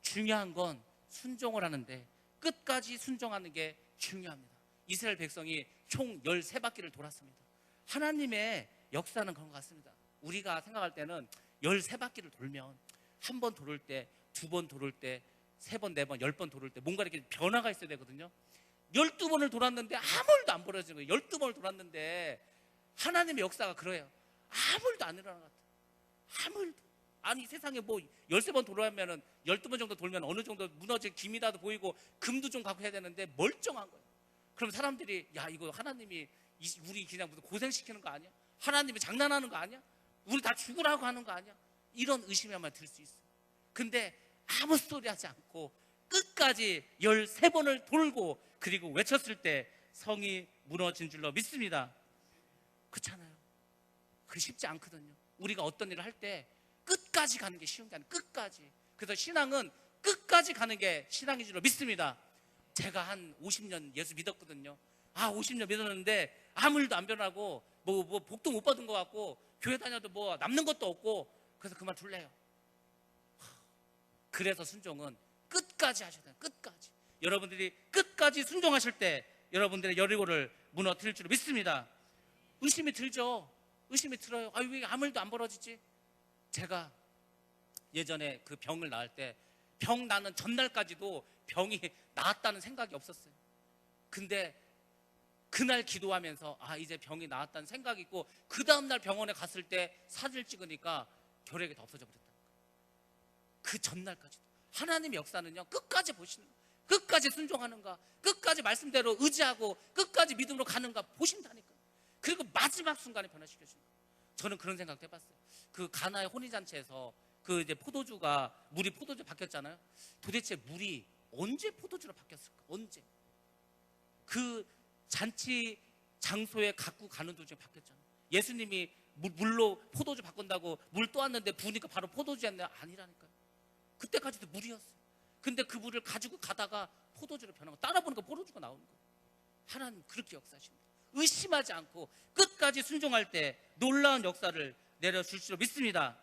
중요한 건 순종을 하는데 끝까지 순종하는 게 중요합니다. 이스라엘 백성이 총 13바퀴를 돌았습니다. 하나님의 역사는 그런 것 같습니다. 우리가 생각할 때는 13바퀴를 돌면 한 번 돌을 때, 두 번 돌을 때, 세 번, 네 번, 10번 돌을 때 뭔가 이렇게 변화가 있어야 되거든요. 12번을 돌았는데 아무 일도 안 벌어지는 거예요. 12번을 돌았는데 하나님의 역사가 그래요. 아무 일도 안 일어나는 것 같아요. 아무 일도. 아니 세상에 뭐 13번 돌아면은 12번 정도 돌면 어느 정도 무너질 기미라도 보이고 금도 좀 갖고 해야 되는데 멀쩡한 거예요. 그럼 사람들이 야 이거 하나님이 우리 그냥 무슨 고생시키는 거 아니야? 하나님이 장난하는 거 아니야? 우리 다 죽으라고 하는 거 아니야? 이런 의심이 아마 들 수 있어요. 근데 아무 소리 하지 않고 끝까지 13번을 돌고 그리고 외쳤을 때 성이 무너진 줄로 믿습니다. 그렇잖아요. 그게 쉽지 않거든요. 우리가 어떤 일을 할 때 끝까지 가는 게 쉬운 게 아니에요. 끝까지. 그래서 신앙은 끝까지 가는 게 신앙인 줄로 믿습니다. 제가 한 50년 예수 믿었거든요. 50년 믿었는데 아무 일도 안 변하고 뭐 복도 못 받은 것 같고 교회 다녀도 뭐 남는 것도 없고, 그래서 그만 둘래요. 그래서 순종은 끝까지 하셔야 돼요. 끝까지. 여러분들이 끝까지 순종하실 때 여러분들의 여리고를 무너뜨릴 줄 믿습니다. 의심이 들죠. 의심이 들어요. 왜 아무 일도 안 벌어지지? 제가 예전에 그 병을 나을 때 병 나는 전날까지도 병이 나았다는 생각이 없었어요. 근데 그날 기도하면서 이제 병이 나았다는 생각이 있고 그 다음날 병원에 갔을 때 사진을 찍으니까 결핵이 다 없어져 버렸다. 그 전날까지도. 하나님의 역사는요 끝까지 보시는 거예요. 끝까지 순종하는가, 끝까지 말씀대로 의지하고 끝까지 믿음으로 가는가 보신다니까요. 그리고 마지막 순간에 변화시켜주는 거예요. 저는 그런 생각도 해봤어요. 그 가나의 혼인잔치에서 그 이제 물이 포도주 바뀌었잖아요. 도대체 물이 언제 포도주로 바뀌었을까? 언제? 그 잔치 장소에 갖고 가는 도중에 바뀌었잖아요. 예수님이 물로 포도주 바꾼다고 물 떠왔는데 부으니까 바로 포도주였나요? 아니라니까요. 그때까지도 물이었어요. 근데 그 물을 가지고 가다가 포도주로 변하고 따라 보니까 포도주가 나오는 거예요. 하나님 그렇게 역사하십니다. 의심하지 않고 끝까지 순종할 때 놀라운 역사를 내려줄 줄 믿습니다.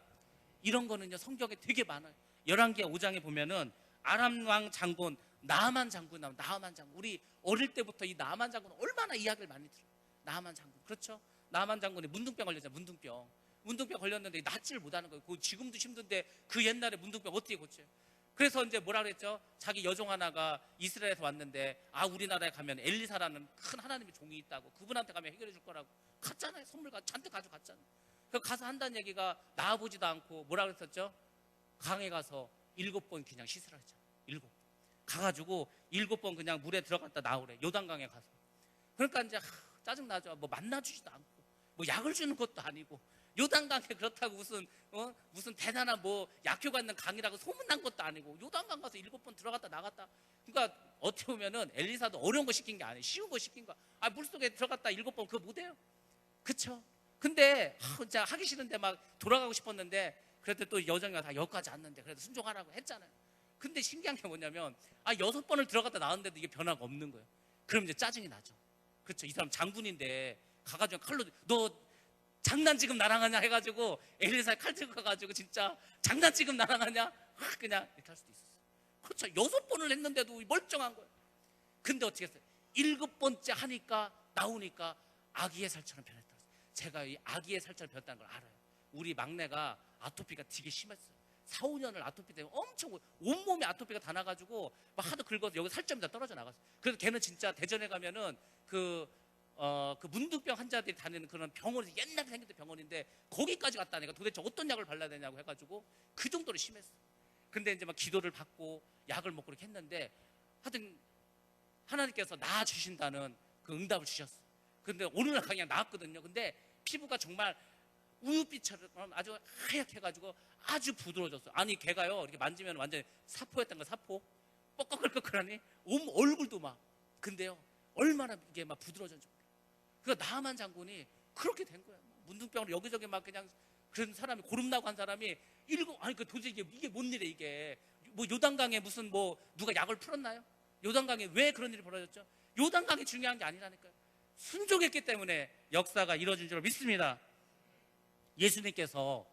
이런 거는요 성경에 되게 많아요. 열왕기하 5장에 보면은 아람 왕 장군 나아만 장군 나오면, 나아만 장군. 우리 어릴 때부터 이 나아만 장군 얼마나 이야기를 많이 들어요. 나아만 장군. 그렇죠? 나아만 장군이 문둥병 걸렸잖아요. 문둥병 걸렸는데 낫지를 못하는 거예요. 지금도 힘든데 그 옛날에 문둥병 어떻게 고쳐요? 그래서 이제 뭐라 그랬죠? 자기 여종 하나가 이스라엘에서 왔는데 우리나라에 가면 엘리사라는 큰 하나님의 종이 있다고, 그분한테 가면 해결해 줄 거라고 갔잖아요. 선물 잔뜩 가져갔잖아요. 그 가서 한다는 얘기가 나와보지도 않고 뭐라 그랬었죠? 강에 가서 7번 그냥 씻으라 했잖아요. 7번 가가지고 7번 그냥 물에 들어갔다 나오래. 요단강에 가서. 그러니까 이제 짜증나죠. 뭐 만나주지도 않고 뭐 약을 주는 것도 아니고 요단강에 그렇다고 무슨 대단한 뭐 약효가 있는 강이라고 소문난 것도 아니고 요단강 가서 7번 들어갔다 나갔다. 그러니까 어떻게 보면은 엘리사도 어려운 거 시킨 게 아니에요. 쉬운 거 시킨 거야. 물속에 들어갔다 7번 그거 못해요. 그쵸? 근데 진짜 하기 싫은데 막 돌아가고 싶었는데, 그랬더니 또 여정이가 다 여기까지 왔는데 그래도 순종하라고 했잖아요. 근데 신기한 게 뭐냐면 6번을 들어갔다 나왔는데도 이게 변화가 없는 거예요. 그럼 이제 짜증이 나죠. 그렇죠. 이 사람 장군인데 가가지고 칼로 너 장난 지금 나랑 하냐 해가지고 엘리사의 칼 들고 가가지고 진짜 장난 지금 나랑 하냐 그냥 이렇게 할 수도 있었어요. 그렇죠. 6번을 했는데도 멀쩡한 거예요. 근데 어떻게 했어요? 7번째 하니까 나오니까 아기의 살처럼 변했다. 제가 이 아기의 살처럼 변했다는 걸 알아요. 우리 막내가 아토피가 되게 심했어요. 4, 5년을 아토피 때문에 엄청 온몸에 아토피가 다 나가지고 막 하도 긁어서 여기 살점이 다 떨어져 나갔어요. 그래서 걔는 진짜 대전에 가면은 그 문두병 환자들이 다니는 그런 병원이 옛날에 생겼던 병원인데 거기까지 갔다니까 도대체 어떤 약을 발라야 되냐고 해가지고 그 정도로 심했어요. 근데 이제 막 기도를 받고 약을 먹고 그렇게 했는데 하여튼 하나님께서 나아주신다는 그 응답을 주셨어요. 근데 어느 날 그냥 나왔거든요. 근데 피부가 정말 우유빛처럼 아주 하얗게 해가지고 아주 부드러워졌어요. 아니 걔가요 이렇게 만지면 완전 사포였던 거 사포 뻐꺼끌꺼끌하니 얼굴도 막 근데요 얼마나 이게 막 부드러워졌는지 몰라요. 그러니까 나만 장군이 그렇게 된 거예요. 문둥병으로 여기저기 막 그냥 그런 사람이 고름나고 한 사람이 아니 그 도대체 이게 뭔 일이야 이게 뭐 요단강에 무슨 뭐 누가 약을 풀었나요? 요단강에 왜 그런 일이 벌어졌죠? 요단강이 중요한 게 아니라니까요. 순종했기 때문에 역사가 이루어진 줄 믿습니다. 예수님께서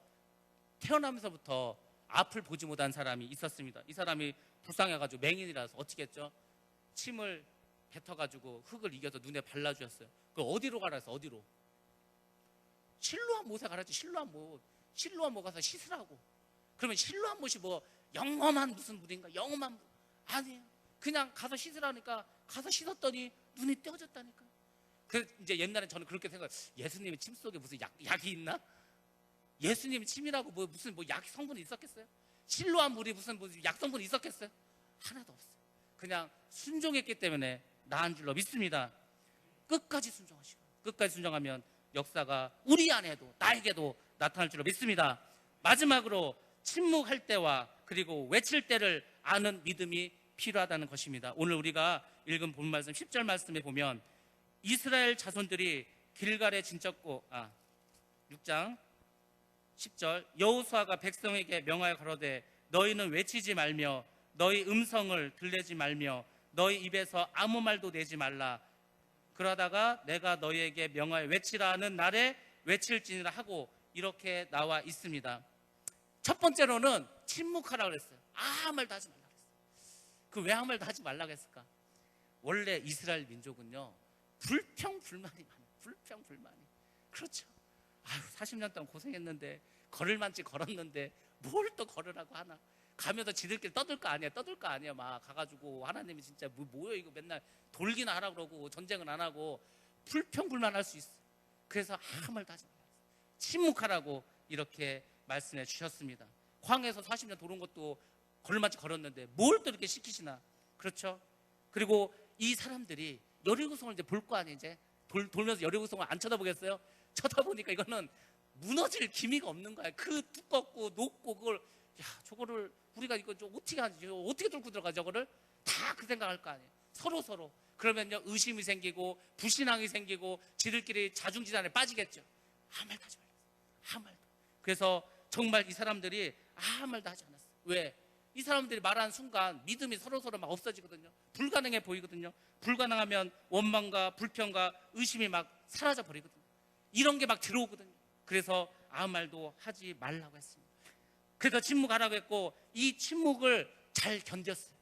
태어나면서부터 앞을 보지 못한 사람이 있었습니다. 이 사람이 불쌍해가지고 맹인이라서 어떻게 했죠? 침을 뱉어가지고 흙을 이겨서 눈에 발라주었어요. 그 어디로 가라 해서 어디로? 실로암 못에 가라지. 실로암 못 가서 씻으라고. 그러면 실로암 못이 뭐 영험한 무슨 물인가? 영험한 물 아니에요. 그냥 가서 씻으라니까 가서 씻었더니 눈이 떼어졌다니까. 그 이제 옛날에 저는 그렇게 생각해요. 예수님의 침 속에 무슨 약이 있나? 예수님 침이라고 무슨 약 성분이 있었겠어요? 실로암 물이 무슨 약 성분이 있었겠어요? 하나도 없어요. 그냥 순종했기 때문에 나은 줄로 믿습니다. 끝까지 순종하시고 끝까지 순종하면 역사가 우리 안에도 나에게도 나타날 줄로 믿습니다. 마지막으로 침묵할 때와 그리고 외칠 때를 아는 믿음이 필요하다는 것입니다. 오늘 우리가 읽은 본 말씀 10절 말씀에 보면 이스라엘 자손들이 길갈에 진쳤고 6장 10절 여호수아가 백성에게 명하여 가로되 너희는 외치지 말며 너희 음성을 들내지 말며 너희 입에서 아무 말도 내지 말라. 그러다가 내가 너희에게 명하여 외치라는 날에 외칠지니라 하고 이렇게 나와 있습니다. 첫 번째로는 침묵하라고 그랬어요. 아무 말도 하지 말라고 그랬어요. 그 왜 아무 말도 하지 말라고 했을까? 원래 이스라엘 민족은요 불평불만이 많아요. 불평불만이. 그렇죠. 40년 동안 고생했는데 걸을 만치 걸었는데 뭘 또 걸으라고 하나. 가면서 지들끼리 떠들 거 아니에요. 막 가가지고 하나님이 진짜 뭐예요 이거 맨날 돌기나 하라고 그러고 전쟁은 안 하고 불평불만할 수 있어요. 그래서 아무 말도 하지 말아요. 침묵하라고 이렇게 말씀해 주셨습니다. 광야에서 40년 도는 것도 걸을 만치 걸었는데 뭘 또 이렇게 시키시나. 그렇죠. 그리고 이 사람들이 여리고성을 이제 볼 거 아니에요. 이제 돌면서 여리고성을 안 쳐다보겠어요? 쳐다보니까 이거는 무너질 기미가 없는 거야. 그 두껍고 높고 그걸 저거를 우리가 이거 좀 어떻게 하지? 어떻게 뚫고 들어가 저거를? 다 그 생각할 거 아니에요. 서로 그러면요 의심이 생기고 불신앙이 생기고 지들끼리 자중지단에 빠지겠죠. 아무 말도 하지 말았어요. 아무 말도. 그래서 정말 이 사람들이 아무 말도 하지 않았어요. 왜? 이 사람들이 말하는 순간 믿음이 서로 막 없어지거든요. 불가능해 보이거든요. 불가능하면 원망과 불평과 의심이 막 사라져 버리거든요. 이런 게 막 들어오거든요. 그래서 아무 말도 하지 말라고 했습니다. 그래서 침묵하라고 했고 이 침묵을 잘 견뎠어요.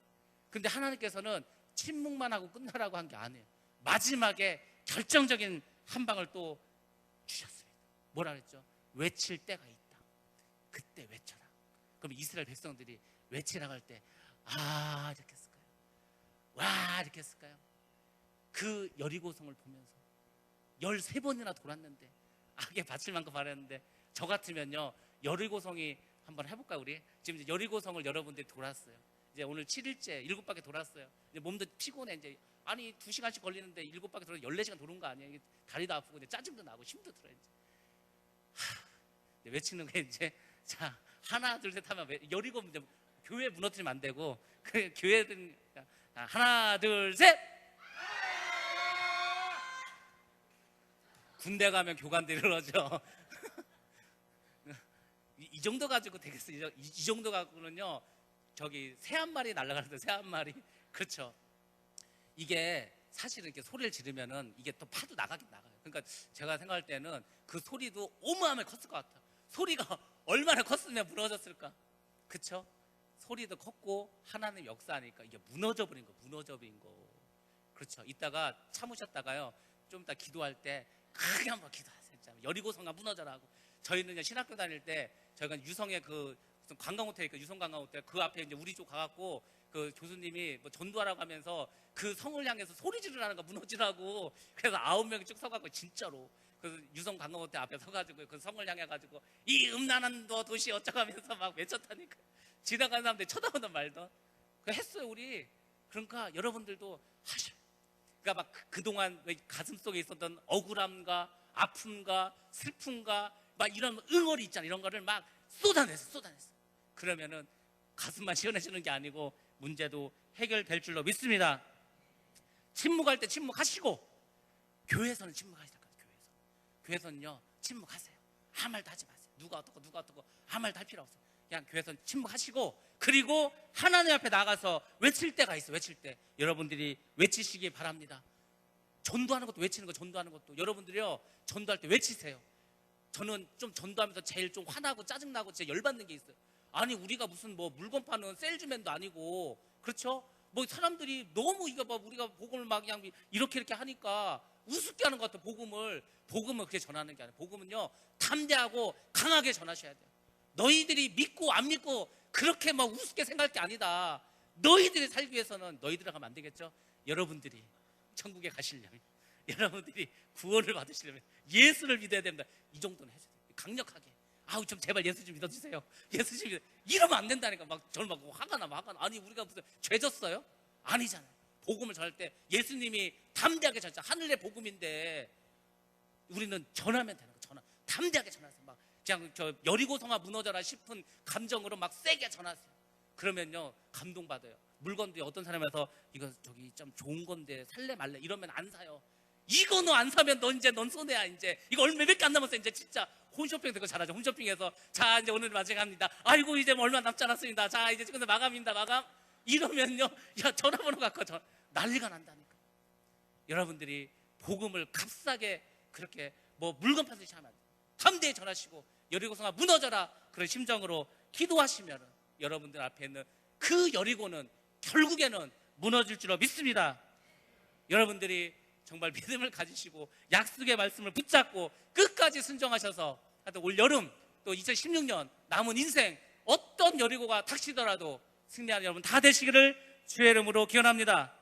근데 하나님께서는 침묵만 하고 끝나라고 한 게 아니에요. 마지막에 결정적인 한 방을 또 주셨습니다. 뭐라 그랬죠? 외칠 때가 있다. 그때 외쳐라. 그럼 이스라엘 백성들이 외치라고 할 때 이렇게 했을까요? 와 이렇게 했을까요? 그 여리고성을 보면서 13번이나 돌았는데 악에 바칠 만큼 바랬는데 저 같으면요 여리고성이 한번 해볼까요? 우리 지금 이제 여리고성을 여러분들이 돌았어요. 이제 오늘 7일째 7바퀴 돌았어요. 이제 몸도 피곤해. 이제 아니 2시간씩 걸리는데 7바퀴 돌아 14시간 도는 거 아니에요? 다리도 아프고 이제 짜증도 나고 힘도 들어요. 이제 외치는 게 이제 자 하나 둘 셋 하면 여리고 이제 교회 무너뜨리면 안 되고 그 교회들 하나 둘 셋. 군대 가면 교관들이 그러죠. 이 정도 가지고 되겠어요. 이 정도 갖고는요, 저기 새 한 마리 날아가는데, 새 한 마리. 그렇죠. 이게 사실은 이렇게 소리를 지르면은 이게 또 파도 나가긴 나가요. 그러니까 제가 생각할 때는 그 소리도 어마어마하게 컸을 것 같아요. 소리가 얼마나 컸으면 무너졌을까? 그렇죠? 소리도 컸고 하나님 역사하니까 이게 무너져 버린 거, 무너져 버린 거. 그렇죠. 이따가 참으셨다가요, 좀 이따 기도할 때 크게 한번 기도하세요. 진짜. 여리고성가 무너져라 하고. 저희는 신학교 다닐 때 저희가 유성의 그 무슨 관광호텔, 그 유성 관광호텔 그 앞에 이제 우리 쪽 가갖고 그 교수님이 뭐 전도하라고 하면서 그 성을 향해서 소리 지르라는 거, 무너지라고. 그래서 9명이 쭉 서갖고 진짜로 그 유성 관광호텔 앞에 서가지고 그 성을 향해가지고 이 음란한 도시 어쩌고 하면서 막 외쳤다니까. 지나가는 사람들이 쳐다보던 말던 그 했어요 우리. 그러니까 여러분들도 하셔요. 그러니까 막 그동안 가슴 속에 있었던 억울함과 아픔과 슬픔과 막 이런 응어리 있잖아, 이런 거를 막 쏟아냈어. 그러면은 가슴만 시원해지는 게 아니고 문제도 해결될 줄로 믿습니다. 침묵할 때 침묵하시고, 교회에서는 침묵하시다. 교회에서는요 침묵하세요. 아무 말도 하지 마세요. 누가 어떻고 아무 말도 할 필요 없어요. 그냥 교회에서는 침묵하시고, 그리고 하나님 앞에 나가서 외칠 때가 있어요. 외칠 때 여러분들이 외치시기 바랍니다. 전도하는 것도 외치는 거, 전도하는 것도 여러분들이요 전도할 때 외치세요. 저는 좀 전도하면서 제일 좀 화나고 짜증나고 진짜 열받는 게 있어요. 아니 우리가 무슨 뭐 물건 파는 세일즈맨도 아니고, 그렇죠? 뭐 사람들이 너무 이거 봐, 우리가 복음을 막 그냥 이렇게 하니까 우습게 하는 것 같아요. 복음을 그렇게 전하는 게 아니에요. 복음은요 담대하고 강하게 전하셔야 돼요. 너희들이 믿고 안 믿고 그렇게 막 우습게 생각할 게 아니다. 너희들이 살기 위해서는 너희들이 가면 안 되겠죠? 여러분들이 천국에 가시려면, 여러분들이 구원을 받으시려면 예수를 믿어야 된다. 이 정도는 해줘야 돼요. 강력하게. 아우 좀 제발 예수 좀 믿어주세요. 예수 좀 믿어. 이러면 안 된다니까. 막 저는 막 화가 나. 아니 우리가 무슨 죄 졌어요? 아니잖아요. 복음을 전할 때 예수님이 담대하게 전하자. 하늘의 복음인데 우리는 전하면 되는 거예요. 담대하게 전하세요. 막 그냥 저 여리고성아 무너져라 싶은 감정으로 막 세게 전하세요. 그러면요 감동받아요. 물건도 어떤 사람에서 이거 저기 좀 좋은 건데 살래 말래 이러면 안 사요. 이거 너 안 사면 넌 손해야. 이제 이거 얼마밖에 안 남았어. 이제 진짜 홈쇼핑 되고 잘하죠. 홈쇼핑에서 자 이제 오늘 마감합니다. 아이고 이제 뭐 얼마 남지 않았습니다. 자 이제 지금 마감입니다. 마감. 이러면요 야 전화번호 갖고 난리가 난다니까. 여러분들이 복음을 값싸게 그렇게 뭐 물건 파듯이 하면 안 돼요. 담대히 전하시고 여리고성아 무너져라 그런 심정으로 기도하시면 여러분들 앞에 있는 그 여리고는 결국에는 무너질 줄로 믿습니다. 여러분들이 정말 믿음을 가지시고 약속의 말씀을 붙잡고 끝까지 순종하셔서 하여튼 올 여름 또 2016년 남은 인생 어떤 여리고가 닥치더라도 승리하는 여러분 다 되시기를 주의 이름으로 기원합니다.